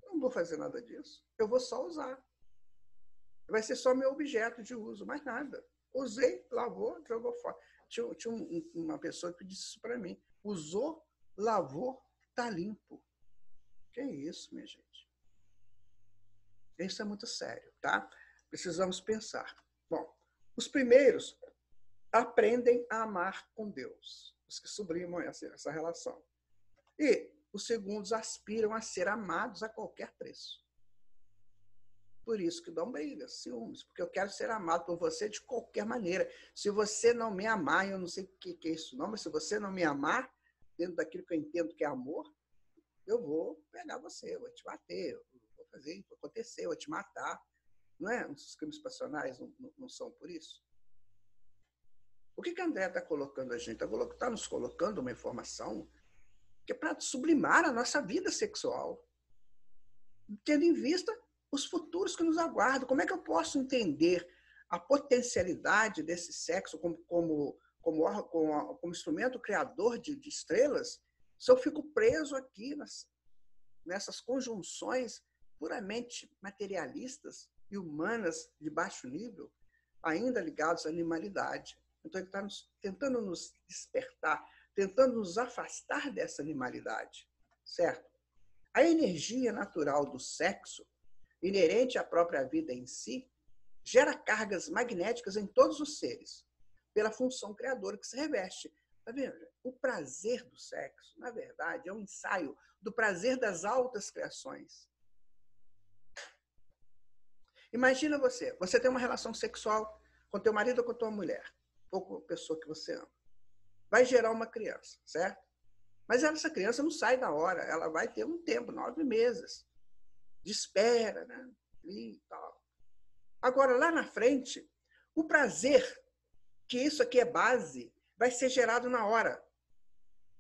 não vou fazer nada disso. Eu vou só usar. Vai ser só meu objeto de uso, mais nada. Usei, lavou, jogou fora. Tinha uma pessoa que disse isso para mim. Usou, lavou, tá limpo. Que isso, minha gente? Isso é muito sério, tá? Precisamos pensar. Bom, os primeiros aprendem a amar com Deus, os que sublimam essa relação. E os segundos aspiram a ser amados a qualquer preço. Por isso que dão brigas, ciúmes, porque eu quero ser amado por você de qualquer maneira. Se você não me amar, eu não sei o que é isso não, mas se você não me amar, dentro daquilo que eu entendo que é amor, eu vou pegar você, eu vou te bater, eu vou fazer isso acontecer, eu vou te matar. Não é? Os crimes passionais não são por isso? O que a André está colocando a gente? Está nos colocando uma informação que é para sublimar a nossa vida sexual, tendo em vista os futuros que nos aguardam. Como é que eu posso entender a potencialidade desse sexo como instrumento criador de estrelas se eu fico preso aqui nessas conjunções puramente materialistas e humanas de baixo nível, ainda ligados à animalidade. Então, ele está tentando nos despertar, tentando nos afastar dessa animalidade, certo? A energia natural do sexo, inerente à própria vida em si, gera cargas magnéticas em todos os seres, pela função criadora que se reveste. Tá vendo? O prazer do sexo, na verdade, é um ensaio do prazer das altas criações. Imagina você tem uma relação sexual com teu marido ou com tua mulher, ou com a pessoa que você ama. Vai gerar uma criança, certo? Mas essa criança não sai da hora, ela vai ter um tempo, 9 meses, de espera, né? E tal. Agora, lá na frente, o prazer, que isso aqui é base, vai ser gerado na hora.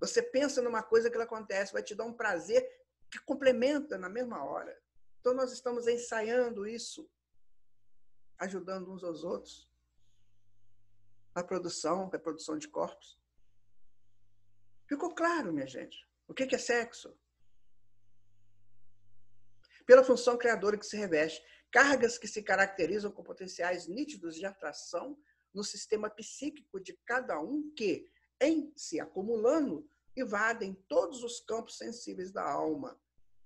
Você pensa numa coisa que acontece, vai te dar um prazer que complementa na mesma hora. Então, nós estamos ensaiando isso, ajudando uns aos outros, na reprodução de corpos. Ficou claro, minha gente, o que é sexo? Pela função criadora que se reveste, cargas que se caracterizam com potenciais nítidos de atração no sistema psíquico de cada um que, em se acumulando, invadem todos os campos sensíveis da alma,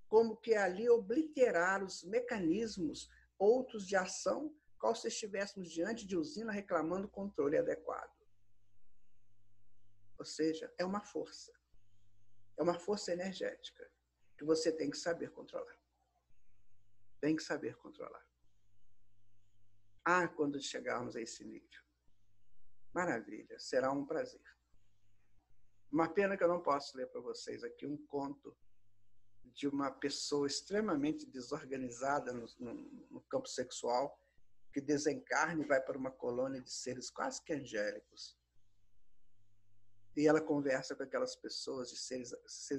como que ali obliterar os mecanismos outros de ação, qual se estivéssemos diante de usina reclamando controle adequado. Ou seja, é uma força energética que você tem que saber controlar. Tem que saber controlar. Quando chegarmos a esse nível. Maravilha, será um prazer. Uma pena que eu não posso ler para vocês aqui um conto de uma pessoa extremamente desorganizada no campo sexual, que desencarna e vai para uma colônia de seres quase que angélicos. E ela conversa com aquelas pessoas de seres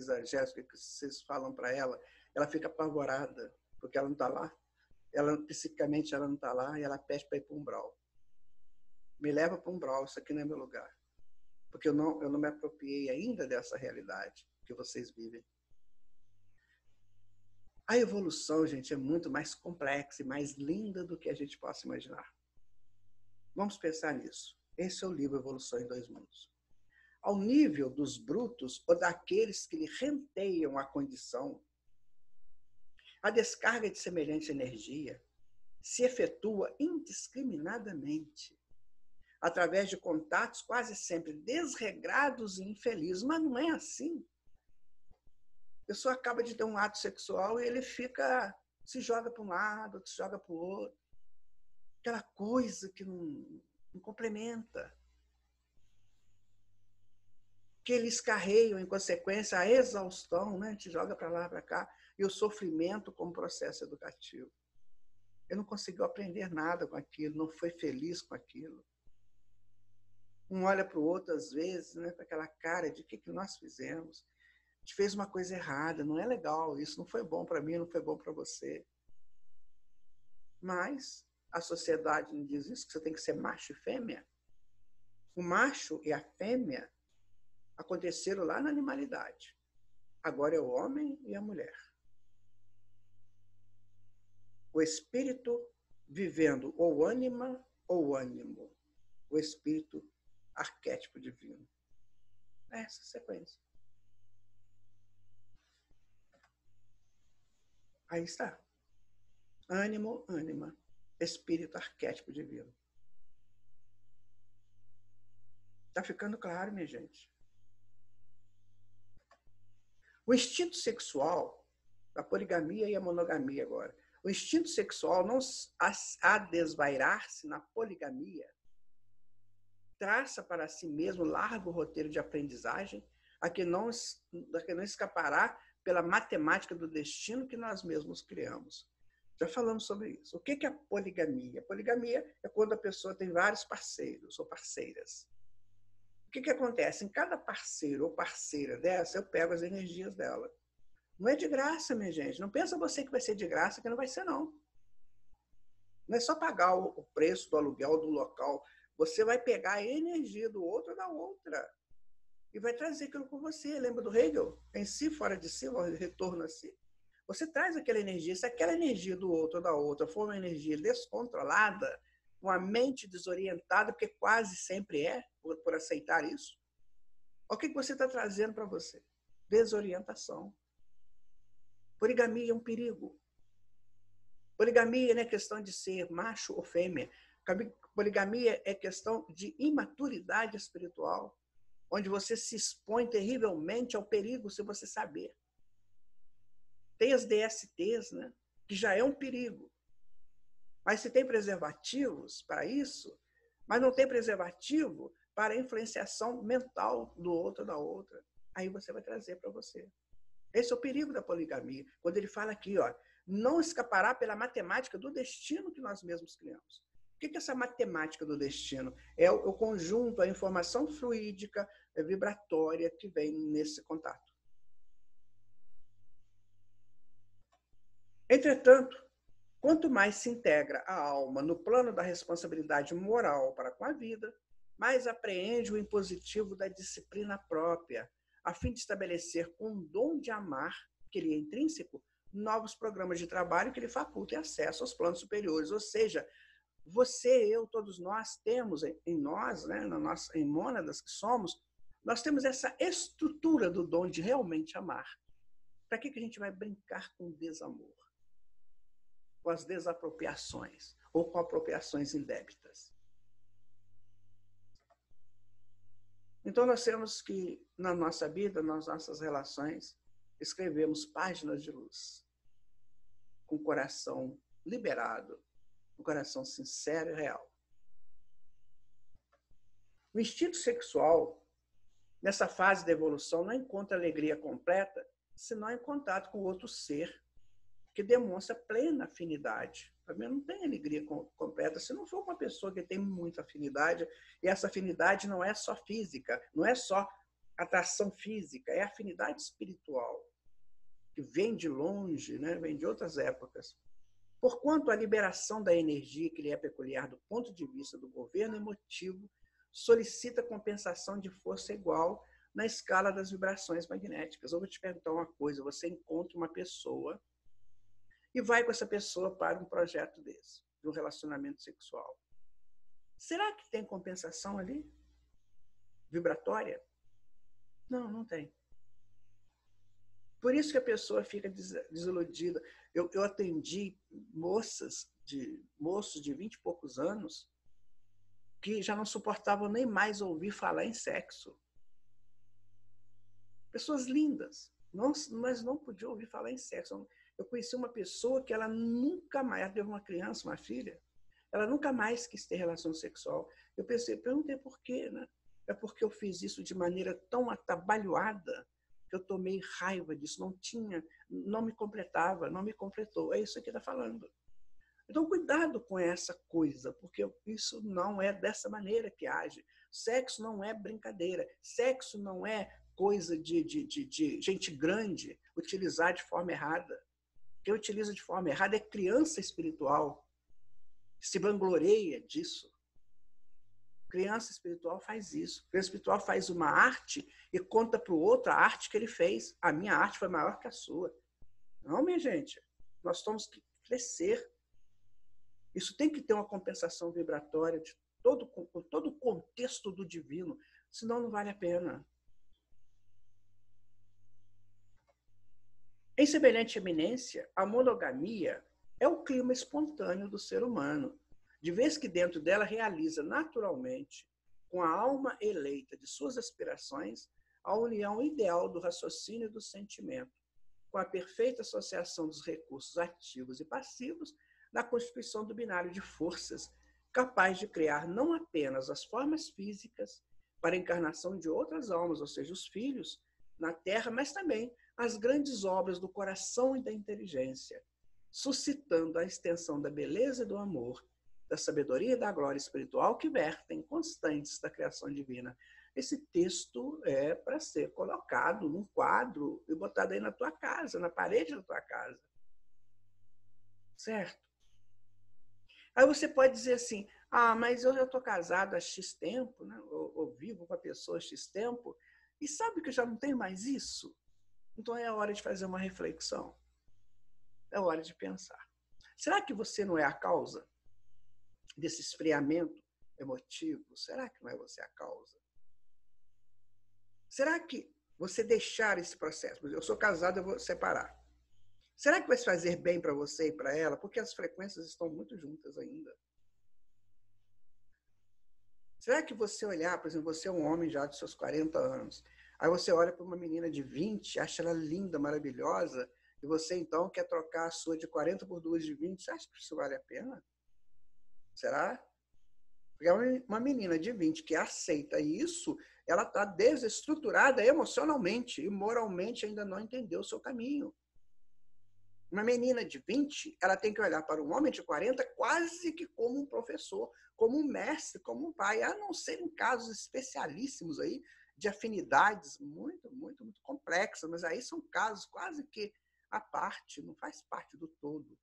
angélicos, que vocês falam para ela, ela fica apavorada, porque ela não está lá. Psicicamente ela não está lá, e ela pede para ir para um umbral. Me leva para um umbral, isso aqui não é meu lugar. Porque eu não me apropriei ainda dessa realidade que vocês vivem. A evolução, gente, é muito mais complexa e mais linda do que a gente possa imaginar. Vamos pensar nisso. Esse é o livro Evolução em Dois Mundos. Ao nível dos brutos ou daqueles que lhe renteiam a condição, a descarga de semelhante energia se efetua indiscriminadamente, através de contatos quase sempre desregrados e infelizes. Mas não é assim. A pessoa acaba de ter um ato sexual e ele se joga para um lado, se joga para o outro. Aquela coisa que não complementa. Que eles carregam, em consequência, a exaustão, né? A gente joga para lá, para cá, e o sofrimento como processo educativo. Eu não consegui aprender nada com aquilo, não foi feliz com aquilo. Um olha para o outro, às vezes, né, com aquela cara de o que nós fizemos. A gente fez uma coisa errada, não é legal, isso não foi bom para mim, não foi bom para você. Mas a sociedade não diz isso, que você tem que ser macho e fêmea. O macho e a fêmea aconteceram lá na animalidade. Agora é o homem e a mulher. O espírito vivendo ou ânima ou ânimo. O espírito arquétipo divino. É essa sequência. Aí está. Ânimo, ânima. Espírito arquétipo divino. Está ficando claro, minha gente? O instinto sexual, a poligamia e a monogamia agora. O instinto sexual, não a desvairar-se na poligamia, traça para si mesmo largo roteiro de aprendizagem a que não escapará pela matemática do destino que nós mesmos criamos. Já falamos sobre isso. O que é a poligamia? A poligamia é quando a pessoa tem vários parceiros ou parceiras. O que acontece? Em cada parceiro ou parceira dessa, eu pego as energias dela. Não é de graça, minha gente. Não pensa você que vai ser de graça, que não vai ser, não. Não é só pagar o preço do aluguel do local. Você vai pegar a energia do outro ou da outra e vai trazer aquilo com você. Lembra do Hegel? Em si, fora de si, o retorno a si. Você traz aquela energia. Se aquela energia do outro ou da outra for uma energia descontrolada, uma mente desorientada, porque quase sempre é, por aceitar isso, o que você está trazendo para você? Desorientação. Poligamia é um perigo. Poligamia não é questão de ser macho ou fêmea. Poligamia é questão de imaturidade espiritual, onde você se expõe terrivelmente ao perigo se você saber. Tem as DSTs, né, que já é um perigo. Mas se tem preservativos para isso, mas não tem preservativo para a influenciação mental do outro ou da outra, aí você vai trazer para você. Esse é o perigo da poligamia. Quando ele fala aqui, ó, não escapará pela matemática do destino que nós mesmos criamos. O que é essa matemática do destino? É o conjunto, a informação fluídica, vibratória que vem nesse contato. Entretanto, quanto mais se integra a alma no plano da responsabilidade moral para com a vida, mais apreende o impositivo da disciplina própria, a fim de estabelecer com o dom de amar, que lhe é intrínseco, novos programas de trabalho que lhe facultem acesso aos planos superiores. Ou seja, você, eu, todos nós temos em nós, né, em mônadas que somos, nós temos essa estrutura do dom de realmente amar. Para que a gente vai brincar com o desamor? Com as desapropriações ou com apropriações indébitas? Então, nós temos que, na nossa vida, nas nossas relações, escrevemos páginas de luz, com o coração liberado, um coração sincero e real. O instinto sexual, nessa fase da evolução, não encontra alegria completa senão em contato com outro ser que demonstra plena afinidade. Também não tem alegria completa se não for uma pessoa que tem muita afinidade, e essa afinidade não é só física, não é só atração física, é afinidade espiritual, que vem de longe, né? Vem de outras épocas. Porquanto a liberação da energia que lhe é peculiar do ponto de vista do governo emotivo solicita compensação de força igual na escala das vibrações magnéticas. Eu vou te perguntar uma coisa, você encontra uma pessoa e vai com essa pessoa para um projeto desse, de um relacionamento sexual. Será que tem compensação ali? Vibratória? Não, não tem. Por isso que a pessoa fica desiludida. Eu atendi moços de 20 e poucos anos que já não suportavam nem mais ouvir falar em sexo. Pessoas lindas, mas não podiam ouvir falar em sexo. Eu conheci uma pessoa que ela nunca mais, ela teve uma criança, uma filha, ela nunca mais quis ter relação sexual. Eu perguntei por quê, né? É porque eu fiz isso de maneira tão atabalhoada que eu tomei raiva disso, não me completava, não me completou. É isso que está falando. Então, cuidado com essa coisa, porque isso não é dessa maneira que age. Sexo não é brincadeira, sexo não é coisa de gente grande utilizar de forma errada. Quem utiliza de forma errada é criança espiritual, se vangloria disso. Criança espiritual faz isso. Criança espiritual faz uma arte e conta para o outro a arte que ele fez. A minha arte foi maior que a sua. Não, minha gente. Nós temos que crescer. Isso tem que ter uma compensação vibratória de todo o contexto do divino, senão não vale a pena. Em semelhante eminência, a monogamia é o clima espontâneo do ser humano, de vez que dentro dela realiza naturalmente, com a alma eleita de suas aspirações, a união ideal do raciocínio e do sentimento, com a perfeita associação dos recursos ativos e passivos na constituição do binário de forças, capaz de criar não apenas as formas físicas para a encarnação de outras almas, ou seja, os filhos, na Terra, mas também as grandes obras do coração e da inteligência, suscitando a extensão da beleza e do amor, da sabedoria e da glória espiritual que vertem constantes da criação divina. Esse texto é para ser colocado num quadro e botado aí na tua casa, na parede da tua casa. Certo? Aí você pode dizer assim, mas eu já estou casado há X tempo, né? ou vivo com a pessoa há X tempo, e sabe que eu já não tenho mais isso? Então é a hora de fazer uma reflexão. é hora de pensar. Será que você não é a causa desse esfriamento emotivo? Será que não é você a causa? Será que você deixar esse processo? Eu sou casado, eu vou separar. Será que vai fazer bem para você e para ela? Porque as frequências estão muito juntas ainda. Será que você olhar, por exemplo, você é um homem já de seus 40 anos, aí você olha para uma menina de 20, acha ela linda, maravilhosa, e você então quer trocar a sua de 40 por duas de 20, você acha que isso vale a pena? Será? Porque uma menina de 20 que aceita isso, ela está desestruturada emocionalmente e moralmente ainda não entendeu o seu caminho. Uma menina de 20, ela tem que olhar para um homem de 40 quase que como um professor, como um mestre, como um pai, a não ser em casos especialíssimos aí, de afinidades muito, muito, muito complexas, mas aí são casos quase que à parte, não faz parte do todo.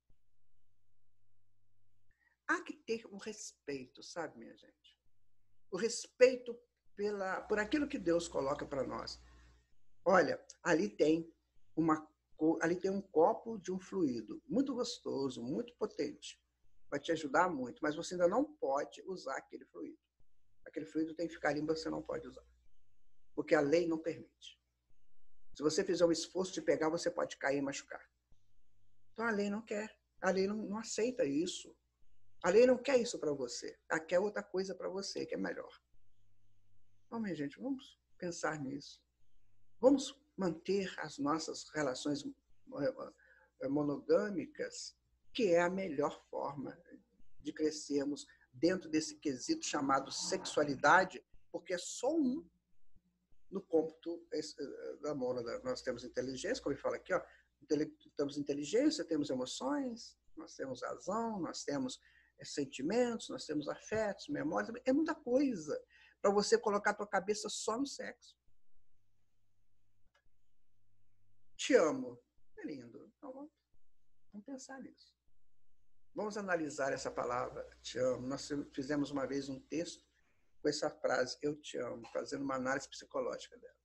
Há que ter um respeito, sabe, minha gente? O respeito por aquilo que Deus coloca para nós. Olha, ali tem um copo de um fluido muito gostoso, muito potente. Vai te ajudar muito, mas você ainda não pode usar aquele fluido. Aquele fluido tem que ficar ali, mas você não pode usar. Porque a lei não permite. Se você fizer um esforço de pegar, você pode cair e machucar. Então a lei não quer. A lei não aceita isso. A lei não quer isso para você. Ela quer outra coisa para você, que é melhor. Então, minha gente, vamos pensar nisso. Vamos manter as nossas relações monogâmicas, que é a melhor forma de crescermos dentro desse quesito chamado sexualidade, porque é só um no cômputo da mônada. Nós temos inteligência, como ele fala aqui, ó, temos inteligência, temos emoções, nós temos razão, nós temos sentimentos, nós temos afetos, memórias, é muita coisa para você colocar a tua cabeça só no sexo. Te amo. É lindo. Então, vamos pensar nisso. Vamos analisar essa palavra, te amo. Nós fizemos uma vez um texto com essa frase, eu te amo, fazendo uma análise psicológica dela.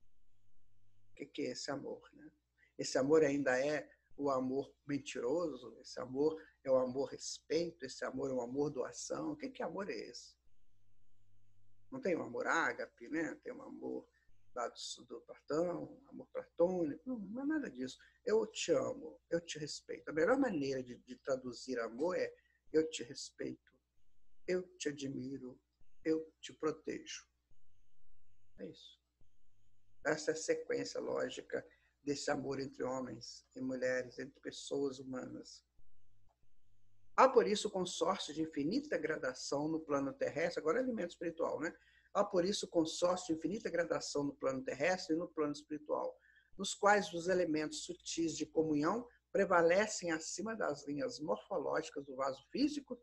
O que é esse amor? Né? Esse amor ainda é o amor mentiroso? Esse amor é o amor respeito? Esse amor é o amor doação? O que amor é esse? Não tem um amor ágape, né? Tem um amor do Platão, amor platônico, não é nada disso. Eu te amo, eu te respeito. A melhor maneira de traduzir amor é eu te respeito, eu te admiro, eu te protejo. É isso. Essa é a sequência lógica desse amor entre homens e mulheres, entre pessoas humanas. Há, por isso, consórcio de infinita gradação no plano terrestre, agora é alimento espiritual, né? Há, por isso, consórcio de infinita gradação no plano terrestre e no plano espiritual, nos quais os elementos sutis de comunhão prevalecem acima das linhas morfológicas do vaso físico,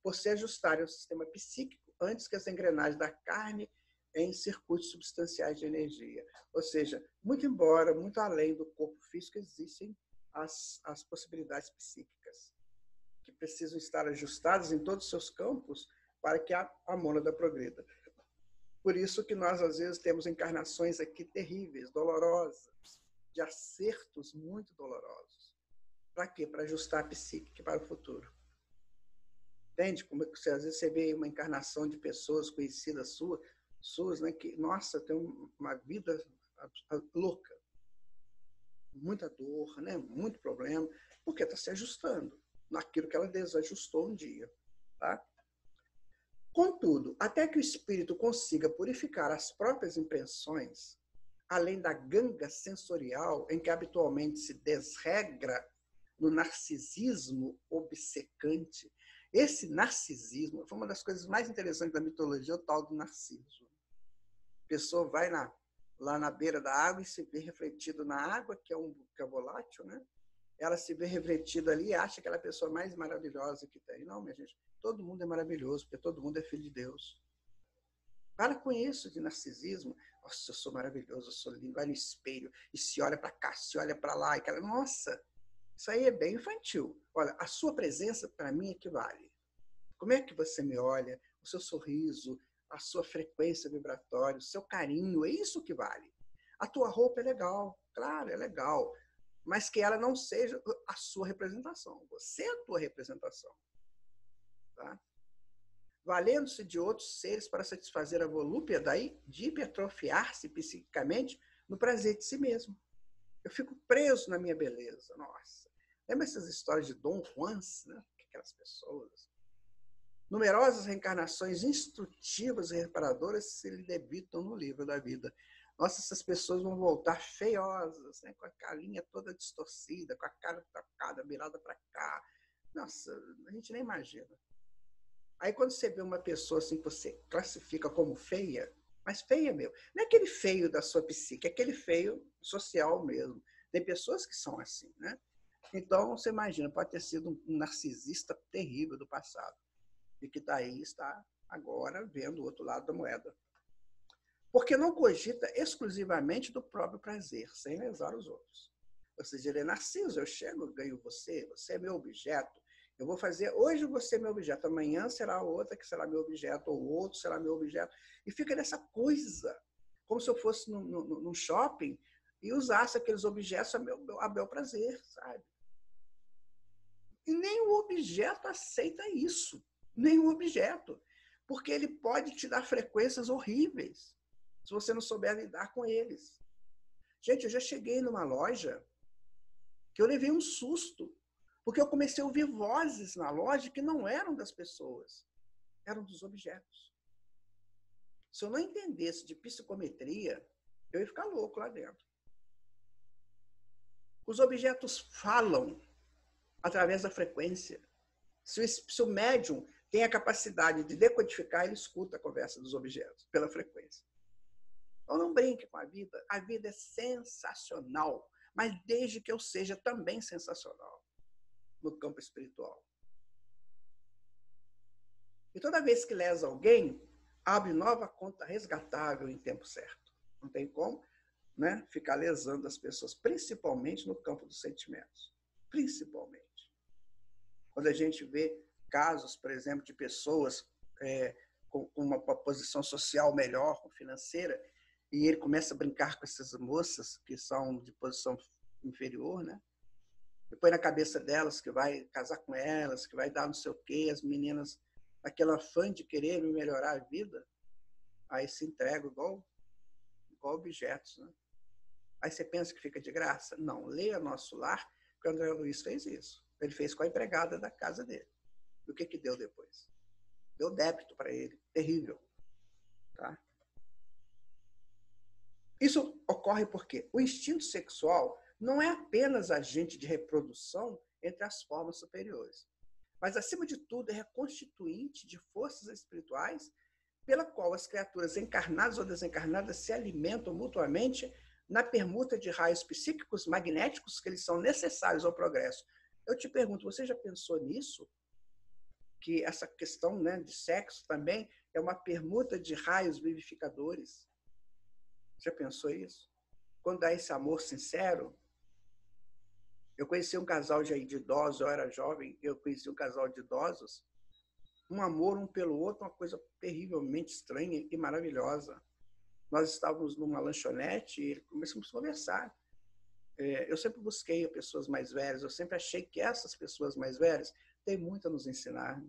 por se ajustarem ao sistema psíquico antes que as engrenagens da carne em circuitos substanciais de energia. Ou seja, muito embora, muito além do corpo físico, existem as possibilidades psíquicas, que precisam estar ajustadas em todos os seus campos para que a mônada progrida. Por isso que nós, às vezes, temos encarnações aqui terríveis, dolorosas, de acertos muito dolorosos. Para quê? Para ajustar a psíquica para o futuro. Entende? Como às vezes você vê uma encarnação de pessoas conhecidas suas, né, que, nossa, tem uma vida louca. Muita dor, né, muito problema, porque está se ajustando naquilo que ela desajustou um dia. Tá? Contudo, até que o espírito consiga purificar as próprias impressões, além da ganga sensorial em que habitualmente se desregra no narcisismo obcecante, esse narcisismo foi uma das coisas mais interessantes da mitologia, o tal do Narciso. A pessoa vai lá na beira da água e se vê refletido na água, que é volátil, né? Ela se vê refletida ali e acha aquela pessoa mais maravilhosa que tem. Não, minha gente, todo mundo é maravilhoso, porque todo mundo é filho de Deus. Para com isso de narcisismo. Nossa, eu sou maravilhoso, eu sou lindo. Vai no espelho e se olha para cá, se olha para lá. E aquela, nossa, isso aí é bem infantil. Olha, a sua presença, para mim, equivale. Como é que você me olha? O seu sorriso, a sua frequência vibratória, o seu carinho, é isso que vale. A tua roupa é legal, claro, é legal. mas que ela não seja a sua representação. Você é a tua representação. Tá? Valendo-se de outros seres para satisfazer a volúpia daí de hipertrofiar-se psiquicamente no prazer de si mesmo. Eu fico preso na minha beleza. Nossa. Lembra essas histórias de Dom Juan, né? Aquelas pessoas. Numerosas reencarnações instrutivas e reparadoras se lhe debitam no livro da vida. Nossa, essas pessoas vão voltar feiosas, né? Com a carinha toda distorcida, com a cara tacada, virada para cá. Nossa, a gente nem imagina. Aí quando você vê uma pessoa assim que você classifica como feia, mas feia mesmo, não é aquele feio da sua psique, é aquele feio social mesmo. Tem pessoas que são assim, né? Então, você imagina, pode ter sido um narcisista terrível do passado e que daí está agora vendo o outro lado da moeda. Porque não cogita exclusivamente do próprio prazer, sem lesar os outros. Ou seja, ele é narciso, eu chego, eu ganho você, você é meu objeto. Eu vou fazer, hoje você é meu objeto, amanhã será outra que será meu objeto, ou outro será meu objeto. E fica nessa coisa, como se eu fosse num shopping e usasse aqueles objetos a meu prazer, sabe? E nem o objeto aceita isso, nem o objeto, porque ele pode te dar frequências horríveis, se você não souber lidar com eles. Gente, eu já cheguei numa loja que eu levei um susto, porque eu comecei a ouvir vozes na loja que não eram das pessoas, eram dos objetos. Se eu não entendesse de psicometria, eu ia ficar louco lá dentro. Os objetos falam através da frequência. Se o médium tem a capacidade de decodificar, ele escuta a conversa dos objetos pela frequência. Então não brinque com a vida. A vida é sensacional, mas desde que eu seja também sensacional no campo espiritual. E toda vez que lesa alguém, abre nova conta resgatável em tempo certo. Não tem como, né, ficar lesando as pessoas, principalmente no campo dos sentimentos. Principalmente. Quando a gente vê casos, por exemplo, de pessoas com uma posição social melhor, financeira, e ele começa a brincar com essas moças que são de posição inferior, né? E põe na cabeça delas que vai casar com elas, que vai dar não sei o quê, as meninas, aquele afã de querer melhorar a vida, aí se entrega igual objetos, né? Aí você pensa que fica de graça? Não, leia Nosso Lar, que o André Luiz fez isso. Ele fez com a empregada da casa dele. E o que deu depois? Deu débito para ele, terrível. Tá? Isso ocorre porque o instinto sexual não é apenas agente de reprodução entre as formas superiores, mas, acima de tudo, é reconstituinte de forças espirituais pela qual as criaturas encarnadas ou desencarnadas se alimentam mutuamente na permuta de raios psíquicos magnéticos que eles são necessários ao progresso. Eu te pergunto, você já pensou nisso? Que essa questão, né, de sexo também é uma permuta de raios vivificadores? Já pensou isso? Quando há esse amor sincero, eu conheci um casal de idosos, eu era jovem, eu conheci um casal de idosos, um amor um pelo outro, uma coisa terrivelmente estranha e maravilhosa. Nós estávamos numa lanchonete e começamos a conversar. Eu sempre busquei pessoas mais velhas, eu sempre achei que essas pessoas mais velhas têm muito a nos ensinar.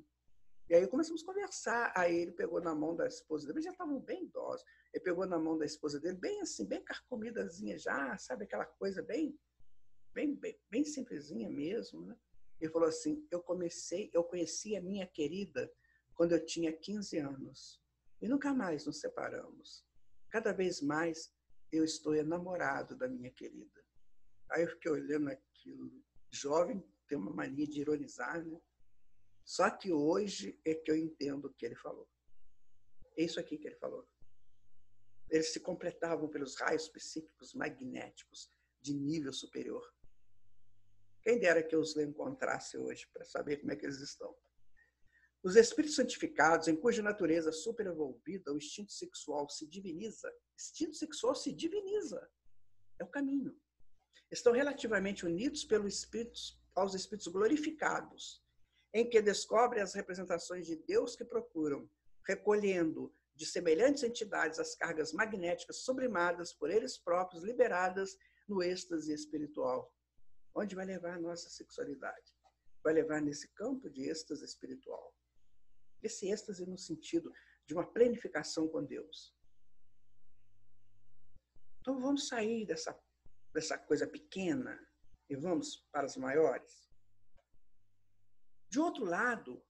E aí começamos a conversar, aí ele pegou na mão da esposa dele, eles já estavam bem idosos, ele pegou na mão da esposa dele, bem assim, bem carcomidazinha já, sabe, aquela coisa bem simplesinha mesmo, né? Ele falou assim, eu conheci a minha querida quando eu tinha 15 anos e nunca mais nos separamos. Cada vez mais eu estou enamorado da minha querida. Aí eu fiquei olhando aquilo, jovem, tem uma mania de ironizar, né? Só que hoje é que eu entendo o que ele falou. É isso aqui que ele falou. Eles se completavam pelos raios psíquicos magnéticos de nível superior. Quem dera que eu os encontrasse hoje para saber como é que eles estão. Os espíritos santificados, em cuja natureza superevolvida o instinto sexual se diviniza, instinto sexual se diviniza, é o caminho. Estão relativamente unidos aos espíritos glorificados, em que descobrem as representações de Deus que procuram, recolhendo de semelhantes entidades as cargas magnéticas sublimadas por eles próprios, liberadas no êxtase espiritual. Onde vai levar a nossa sexualidade? Vai levar nesse campo de êxtase espiritual. Esse êxtase no sentido de uma planificação com Deus. Então vamos sair dessa coisa pequena e vamos para as maiores. De outro lado,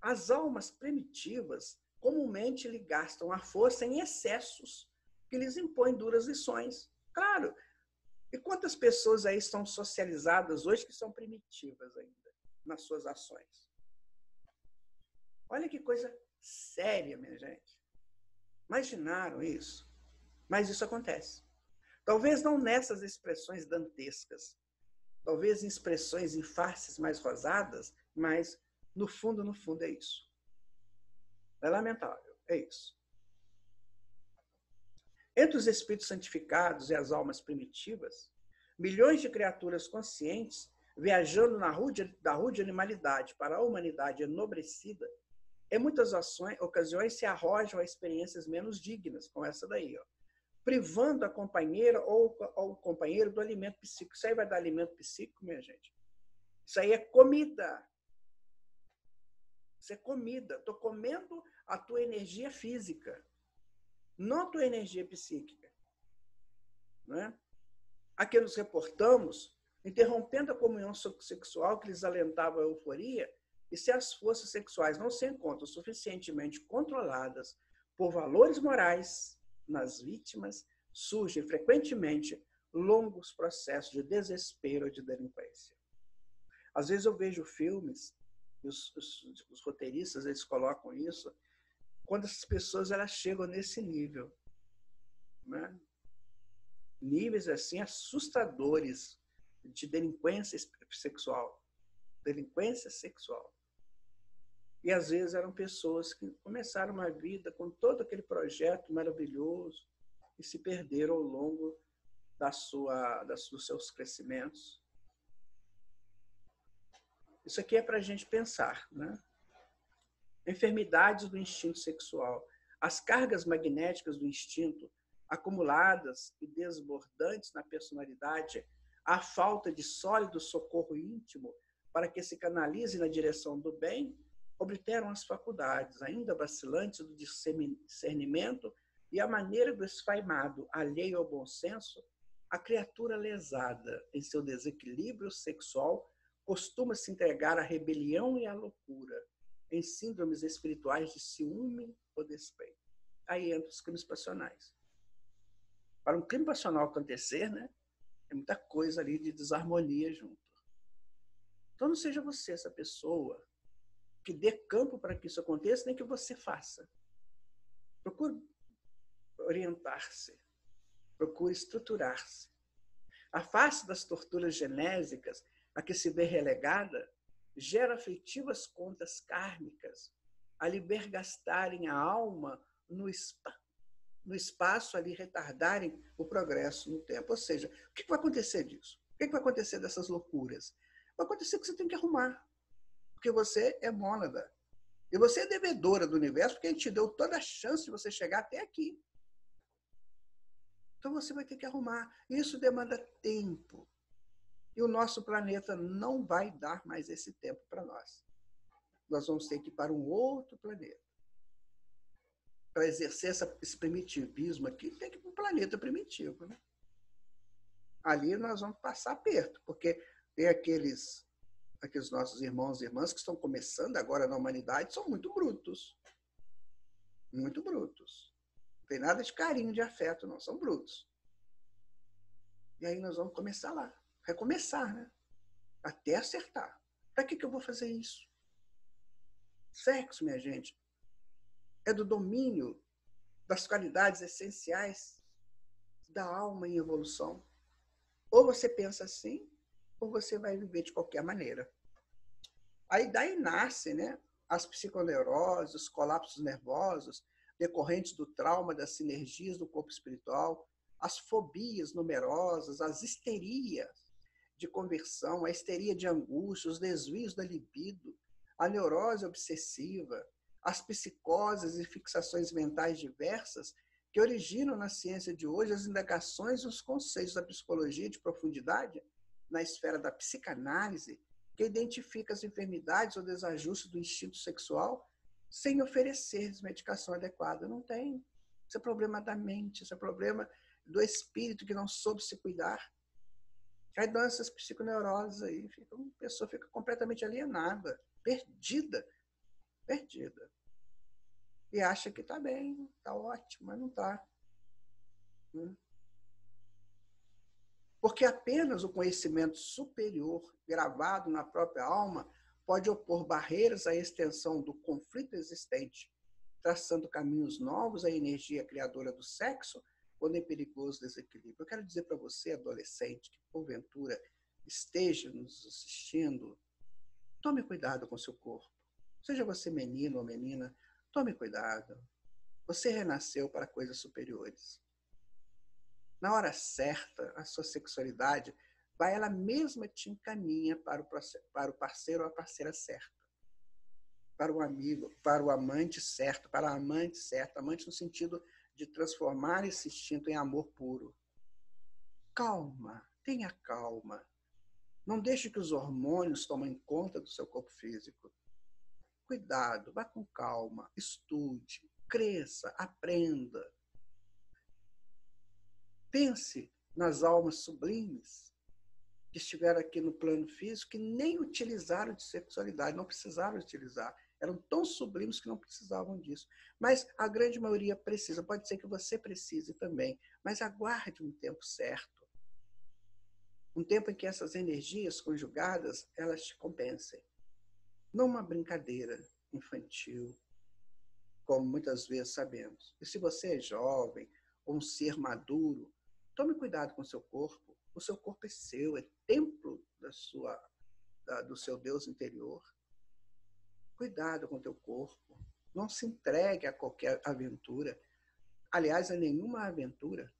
as almas primitivas comumente lhe gastam a força em excessos que lhes impõem duras lições. Claro, e quantas pessoas aí estão socializadas hoje que são primitivas ainda nas suas ações? Olha que coisa séria, minha gente. Imaginaram isso? Mas isso acontece. Talvez não nessas expressões dantescas, talvez em expressões em faces mais rosadas, mas no fundo é isso. É lamentável, é isso. Entre os espíritos santificados e as almas primitivas, milhões de criaturas conscientes, viajando da rude animalidade para a humanidade enobrecida, em muitas ocasiões se arrojam a experiências menos dignas, como essa daí, ó, privando a companheira ou o companheiro do alimento psíquico. Isso aí vai dar alimento psíquico, minha gente? Isso aí é comida. Isso é comida. Estou comendo a tua energia física, não a tua energia psíquica. Não é? Aqui nos reportamos, interrompendo a comunhão sexual que lhes alentava a euforia, e se as forças sexuais não se encontram suficientemente controladas por valores morais nas vítimas, surgem frequentemente longos processos de desespero ou de delinquência. Às vezes eu vejo filmes, os roteiristas eles colocam isso, quando as pessoas elas chegam nesse nível, né? Níveis assim assustadores de delinquência sexual. Delinquência sexual. E às vezes eram pessoas que começaram uma vida com todo aquele projeto maravilhoso e se perderam ao longo dos seus crescimentos. Isso aqui é para a gente pensar, né? Enfermidades do instinto sexual. As cargas magnéticas do instinto, acumuladas e desbordantes na personalidade, a falta de sólido socorro íntimo para que se canalize na direção do bem, obteram as faculdades, ainda vacilantes, do discernimento e a maneira do esfaimado, alheio ao bom senso, a criatura lesada em seu desequilíbrio sexual costuma se entregar à rebelião e à loucura, em síndromes espirituais de ciúme ou despeito. Aí entram os crimes passionais. Para um crime passional acontecer, né, é muita coisa ali de desarmonia junto. Então não seja você essa pessoa que dê campo para que isso aconteça, nem que você faça. Procure orientar-se, procure estruturar-se. Afaste das torturas genésicas a que se vê relegada, gera aflitivas contas kármicas, a lhe vergastarem a alma no espaço, a lhe retardarem o progresso no tempo. Ou seja, o que vai acontecer disso? O que vai acontecer dessas loucuras? Vai acontecer que você tem que arrumar, porque você é mônada. E você é devedora do universo, porque a gente te deu toda a chance de você chegar até aqui. Então você vai ter que arrumar. Isso demanda tempo. E o nosso planeta não vai dar mais esse tempo para nós. Nós vamos ter que ir para um outro planeta. Para exercer esse primitivismo aqui, tem que ir para um planeta primitivo, né? Ali nós vamos passar aperto, porque tem aqueles nossos irmãos e irmãs que estão começando agora na humanidade, são muito brutos. Muito brutos. Não tem nada de carinho, de afeto, não. São brutos. E aí nós vamos começar lá. Recomeçar, né? Até acertar. Para que eu vou fazer isso? Sexo, minha gente, é do domínio das qualidades essenciais da alma em evolução. Ou você pensa assim, ou você vai viver de qualquer maneira. Aí daí nasce, né, as psiconeuroses, os colapsos nervosos, decorrentes do trauma das sinergias do corpo espiritual, as fobias numerosas, as histerias de conversão, a histeria de angústia, os desvios da libido, a neurose obsessiva, as psicoses e fixações mentais diversas que originam na ciência de hoje as indagações e os conceitos da psicologia de profundidade na esfera da psicanálise que identifica as enfermidades ou desajustes do instinto sexual sem oferecer medicação adequada. Não tem. Isso é problema da mente, isso é problema do espírito que não soube se cuidar. Aí dão essas psiconeuroses aí, a pessoa fica completamente alienada, perdida. E acha que está bem, está ótimo, mas não está. Porque apenas o conhecimento superior, gravado na própria alma, pode opor barreiras à extensão do conflito existente, traçando caminhos novos à energia criadora do sexo, quando em perigoso desequilíbrio. Eu quero dizer para você, adolescente, que porventura esteja nos assistindo, tome cuidado com seu corpo. Seja você menino ou menina, tome cuidado. Você renasceu para coisas superiores. Na hora certa, a sua sexualidade vai ela mesma te encaminha para o parceiro ou a parceira certa. Para o amigo, para o amante certo, para a amante certa. Amante no sentido de transformar esse instinto em amor puro. Calma, tenha calma. Não deixe que os hormônios tomem conta do seu corpo físico. Cuidado, vá com calma, estude, cresça, aprenda. Pense nas almas sublimes que estiveram aqui no plano físico que nem utilizaram de sexualidade, não precisaram utilizar. Eram tão sublimes que não precisavam disso. Mas a grande maioria precisa. Pode ser que você precise também, mas aguarde um tempo certo. Um tempo em que essas energias conjugadas, elas te compensem. Não uma brincadeira infantil, como muitas vezes sabemos. E se você é jovem ou um ser maduro, tome cuidado com o seu corpo. O seu corpo é seu, é templo do seu Deus interior. Cuidado com o teu corpo. Não se entregue a qualquer aventura. Aliás, a nenhuma aventura.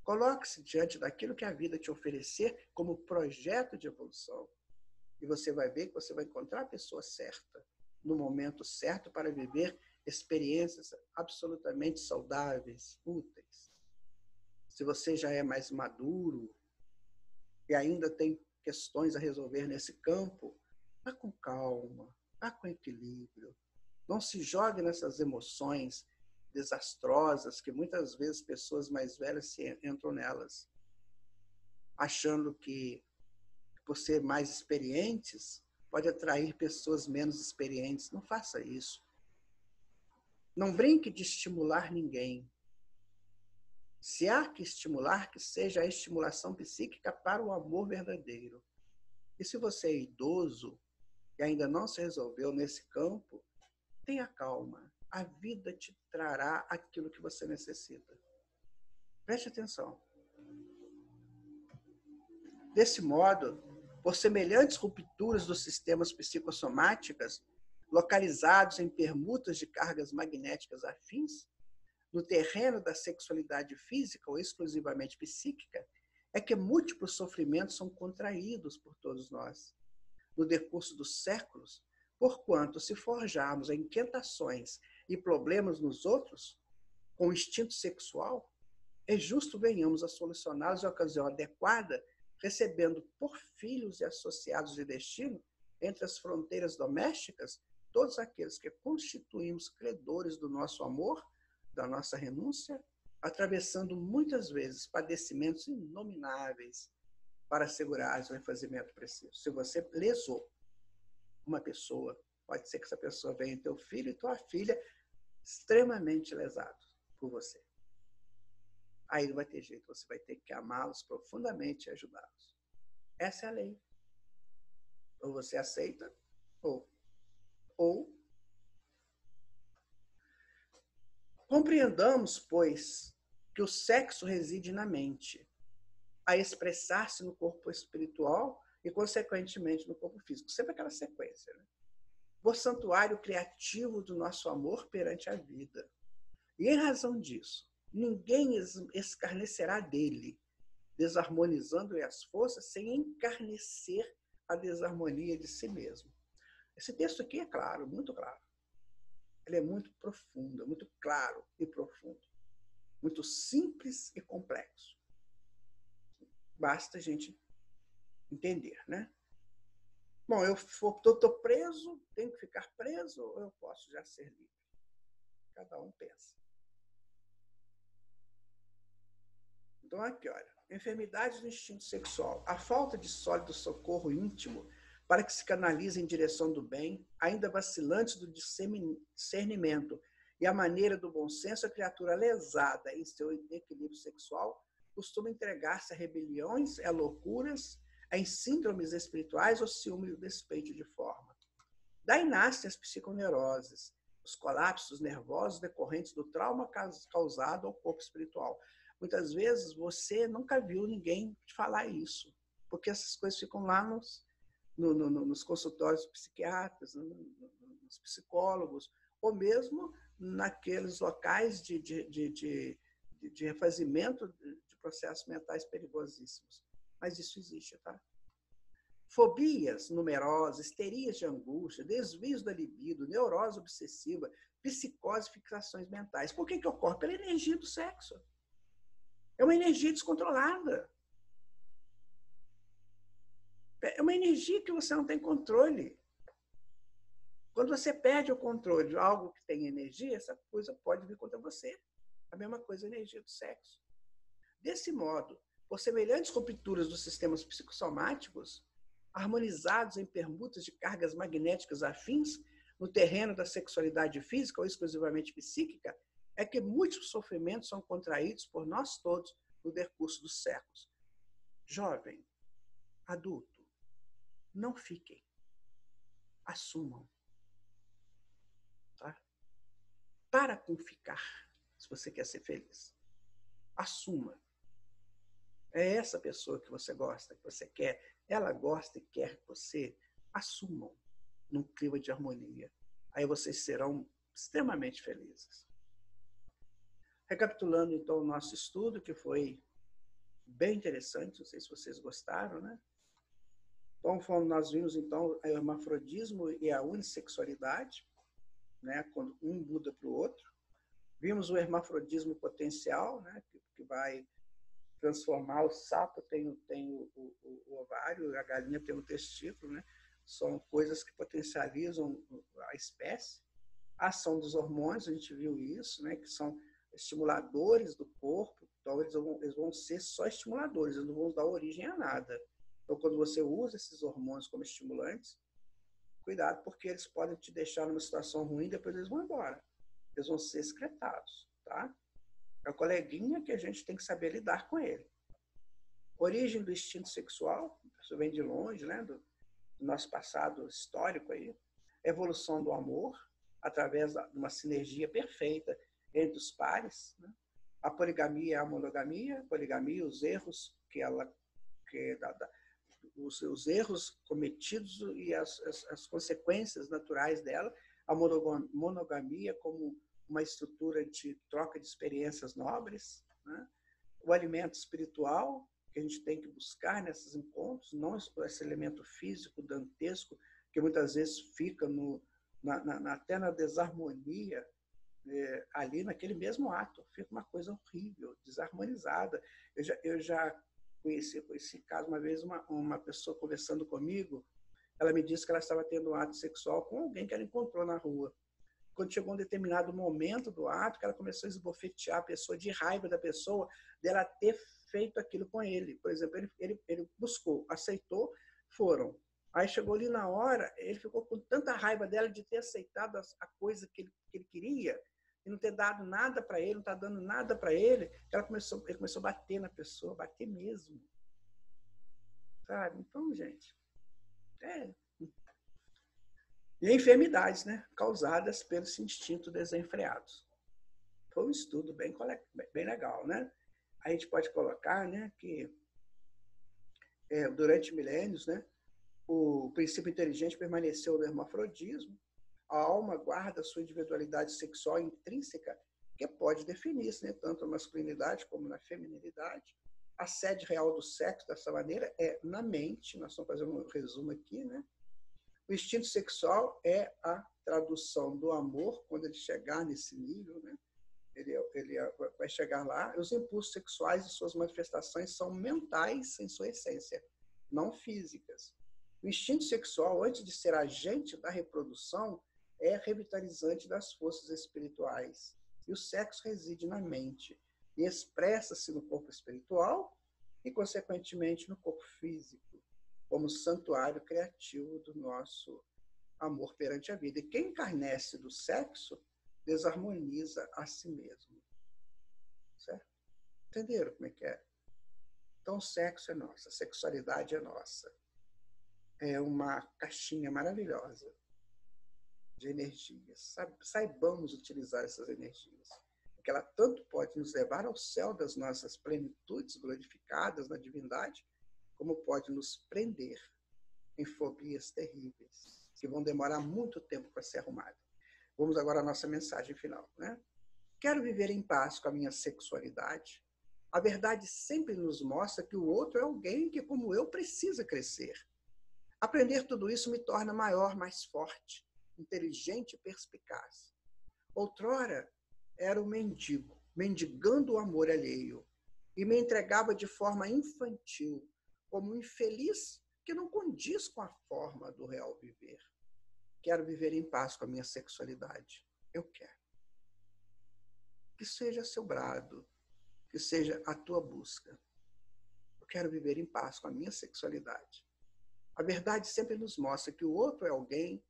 Coloque-se diante daquilo que a vida te oferecer como projeto de evolução. E você vai ver que você vai encontrar a pessoa certa, no momento certo, para viver experiências absolutamente saudáveis, úteis. Se você já é mais maduro e ainda tem questões a resolver nesse campo, vá com calma, vá com equilíbrio. Não se jogue nessas emoções desastrosas que muitas vezes pessoas mais velhas entram nelas, achando que, por ser mais experientes, pode atrair pessoas menos experientes. Não faça isso. Não brinque de estimular ninguém. Se há que estimular, que seja a estimulação psíquica para o amor verdadeiro. E se você é idoso e ainda não se resolveu nesse campo, tenha calma. A vida te trará aquilo que você necessita. Preste atenção. Desse modo, por semelhantes rupturas dos sistemas psicossomáticos, localizados em permutas de cargas magnéticas afins, no terreno da sexualidade física ou exclusivamente psíquica, é que múltiplos sofrimentos são contraídos por todos nós. No decurso dos séculos, porquanto se forjarmos inquietações e problemas nos outros, com o instinto sexual, é justo venhamos a solucioná-los em ocasião adequada, recebendo por filhos e associados de destino, entre as fronteiras domésticas, todos aqueles que constituímos credores do nosso amor, da nossa renúncia, atravessando muitas vezes padecimentos inomináveis para assegurar o refazimento preciso. Se você lesou uma pessoa, pode ser que essa pessoa venha teu filho e tua filha extremamente lesados por você. Aí não vai ter jeito, você vai ter que amá-los profundamente e ajudá-los. Essa é a lei. Ou você aceita, ou compreendamos, pois, que o sexo reside na mente, a expressar-se no corpo espiritual e, consequentemente, no corpo físico. Sempre aquela sequência, né? O santuário criativo do nosso amor perante a vida. E, em razão disso, ninguém escarnecerá dele, desarmonizando-lhe as forças sem encarnecer a desarmonia de si mesmo. Esse texto aqui é claro, muito claro. Ele é muito profundo, muito claro e profundo. Muito simples e complexo. Basta a gente entender, né? Bom, eu estou preso, tenho que ficar preso ou eu posso já ser livre? Cada um pensa. Então, aqui, olha, enfermidades do instinto sexual. A falta de sólido socorro íntimo para que se canalize em direção do bem, ainda vacilantes do discernimento e a maneira do bom senso, a criatura lesada em seu equilíbrio sexual costuma entregar-se a rebeliões, a loucuras, em síndromes espirituais ou ciúme e despeito de forma. Daí nascem as psiconeuroses, os colapsos nervosos decorrentes do trauma causado ao corpo espiritual. Muitas vezes você nunca viu ninguém te falar isso, porque essas coisas ficam lá nos consultórios psiquiatras, nos psicólogos, ou mesmo naqueles locais de refazimento de processos mentais perigosíssimos. Mas isso existe, tá? Fobias numerosas, histerias de angústia, desvios da libido, neurose obsessiva, psicose e fixações mentais. Por que ocorre? Pela energia do sexo. É uma energia descontrolada. É uma energia que você não tem controle. Quando você perde o controle de algo que tem energia, essa coisa pode vir contra você. A mesma coisa a energia do sexo. Desse modo, por semelhantes rupturas dos sistemas psicossomáticos, harmonizados em permutas de cargas magnéticas afins no terreno da sexualidade física ou exclusivamente psíquica, é que muitos sofrimentos são contraídos por nós todos no decurso dos séculos. Jovem, adulto, não fiquem. Assumam. Tá? Para com ficar, se você quer ser feliz. Assuma. É essa pessoa que você gosta, que você quer, ela gosta e quer você, assumam num clima de harmonia. Aí vocês serão extremamente felizes. Recapitulando, então, o nosso estudo, que foi bem interessante, não sei se vocês gostaram, né? Então, nós vimos, então, o hermafrodismo e a unissexualidade, né? Quando um muda para o outro. Vimos o hermafrodismo potencial, né? Que vai transformar o sapo, tem o ovário, a galinha tem o testículo, né? São coisas que potencializam a espécie. A ação dos hormônios, a gente viu isso, né? Que são estimuladores do corpo, então eles vão ser só estimuladores, eles não vão dar origem a nada. Então, quando você usa esses hormônios como estimulantes, cuidado, porque eles podem te deixar numa situação ruim e depois eles vão embora. Eles vão ser excretados, tá? É o coleguinha que a gente tem que saber lidar com ele. Origem do instinto sexual, isso vem de longe, né? Do nosso passado histórico aí. Evolução do amor, através de uma sinergia perfeita entre os pares, né? A poligamia e a monogamia, poligamia, os erros os erros cometidos e as consequências naturais dela, a monogamia como uma estrutura de troca de experiências nobres, né? O alimento espiritual que a gente tem que buscar nesses encontros, não esse elemento físico dantesco que muitas vezes fica até na desarmonia, ali naquele mesmo ato, fica uma coisa horrível, desarmonizada. Eu já conheci esse caso uma vez, uma pessoa conversando comigo, ela me disse que ela estava tendo um ato sexual com alguém que ela encontrou na rua. Quando chegou um determinado momento do ato, que ela começou a esbofetear a pessoa, de raiva da pessoa, dela ter feito aquilo com ele. Por exemplo, ele buscou, aceitou, foram. Aí chegou ali na hora, ele ficou com tanta raiva dela de ter aceitado a coisa que ele queria, e não ter dado nada para ele, não estar dando nada para ele, que ele começou a bater na pessoa, bater mesmo. Sabe? Então, gente, E enfermidades, né, causadas pelos instintos desenfreados. Foi um estudo bem legal, né? A gente pode colocar, né, que durante milênios, né, o princípio inteligente permaneceu no hermafrodismo. A alma guarda sua individualidade sexual intrínseca, que pode definir-se, né, tanto na masculinidade como na feminilidade. A sede real do sexo, dessa maneira, é na mente. Nós estamos fazendo um resumo aqui, né? O instinto sexual é a tradução do amor, quando ele chegar nesse nível, né? ele vai chegar lá. Os impulsos sexuais e suas manifestações são mentais em sua essência, não físicas. O instinto sexual, antes de ser agente da reprodução, é revitalizante das forças espirituais. E o sexo reside na mente e expressa-se no corpo espiritual e, consequentemente, no corpo físico, como santuário criativo do nosso amor perante a vida. E quem encarnece do sexo desarmoniza a si mesmo. Certo? Entenderam como é que é? Então, o sexo é nosso, a sexualidade é nossa. É uma caixinha maravilhosa de energias. Saibamos utilizar essas energias. Porque ela tanto pode nos levar ao céu das nossas plenitudes glorificadas na divindade, como pode nos prender em fobias terríveis, que vão demorar muito tempo para ser arrumadas. Vamos agora à nossa mensagem final, né? Quero viver em paz com a minha sexualidade. A verdade sempre nos mostra que o outro é alguém que, como eu, precisa crescer. Aprender tudo isso me torna maior, mais forte, inteligente e perspicaz. Outrora, era um mendigo, mendigando o amor alheio, e me entregava de forma infantil, como um infeliz que não condiz com a forma do real viver. Quero viver em paz com a minha sexualidade. Eu quero. Que seja seu brado, que seja a tua busca. Eu quero viver em paz com a minha sexualidade. A verdade sempre nos mostra que o outro é alguém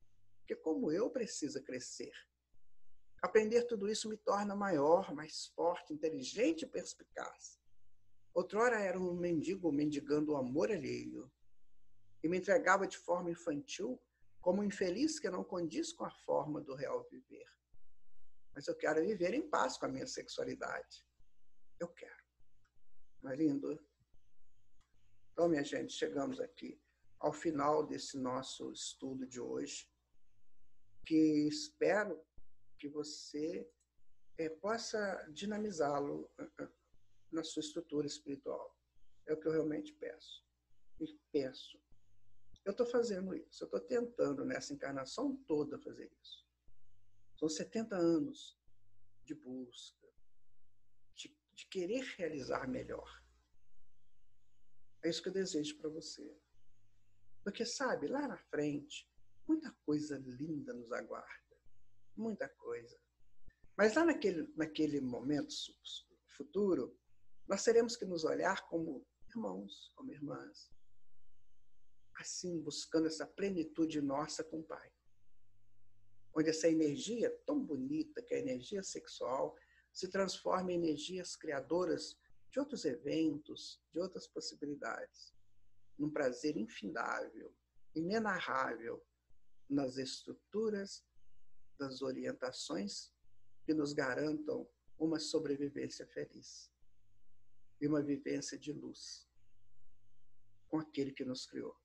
que, como eu, precisa crescer. Aprender tudo isso me torna maior, mais forte, inteligente e perspicaz. Outrora era um mendigo mendigando o amor alheio e me entregava de forma infantil como um infeliz que não condiz com a forma do real viver. Mas eu quero viver em paz com a minha sexualidade. Eu quero. Não é lindo? Então, minha gente, chegamos aqui ao final desse nosso estudo de hoje, que espero que você possa dinamizá-lo na sua estrutura espiritual. É o que eu realmente peço. E penso. Eu estou fazendo isso. Eu estou tentando, nessa encarnação toda, fazer isso. São 70 anos de busca, de querer realizar melhor. É isso que eu desejo para você. Porque, sabe, lá na frente, muita coisa linda nos aguarda. Muita coisa. Mas lá naquele momento futuro, nós teremos que nos olhar como irmãos, como irmãs. Assim, buscando essa plenitude nossa com o Pai. Onde essa energia tão bonita, que é a energia sexual, se transforma em energias criadoras de outros eventos, de outras possibilidades. Num prazer infindável, inenarrável, nas estruturas das orientações que nos garantam uma sobrevivência feliz e uma vivência de luz com aquele que nos criou.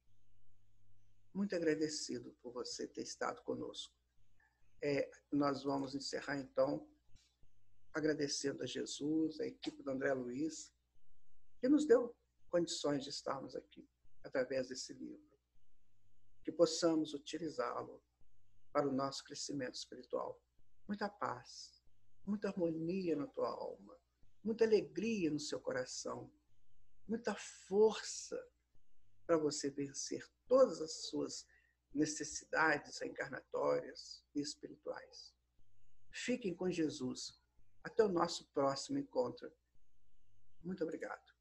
Muito agradecido por você ter estado conosco. Nós vamos encerrar, então, agradecendo a Jesus, a equipe do André Luiz, que nos deu condições de estarmos aqui, através desse livro. Que possamos utilizá-lo para o nosso crescimento espiritual. Muita paz, muita harmonia na tua alma, muita alegria no seu coração, muita força para você vencer todas as suas necessidades reencarnatórias e espirituais. Fiquem com Jesus. Até o nosso próximo encontro. Muito obrigado.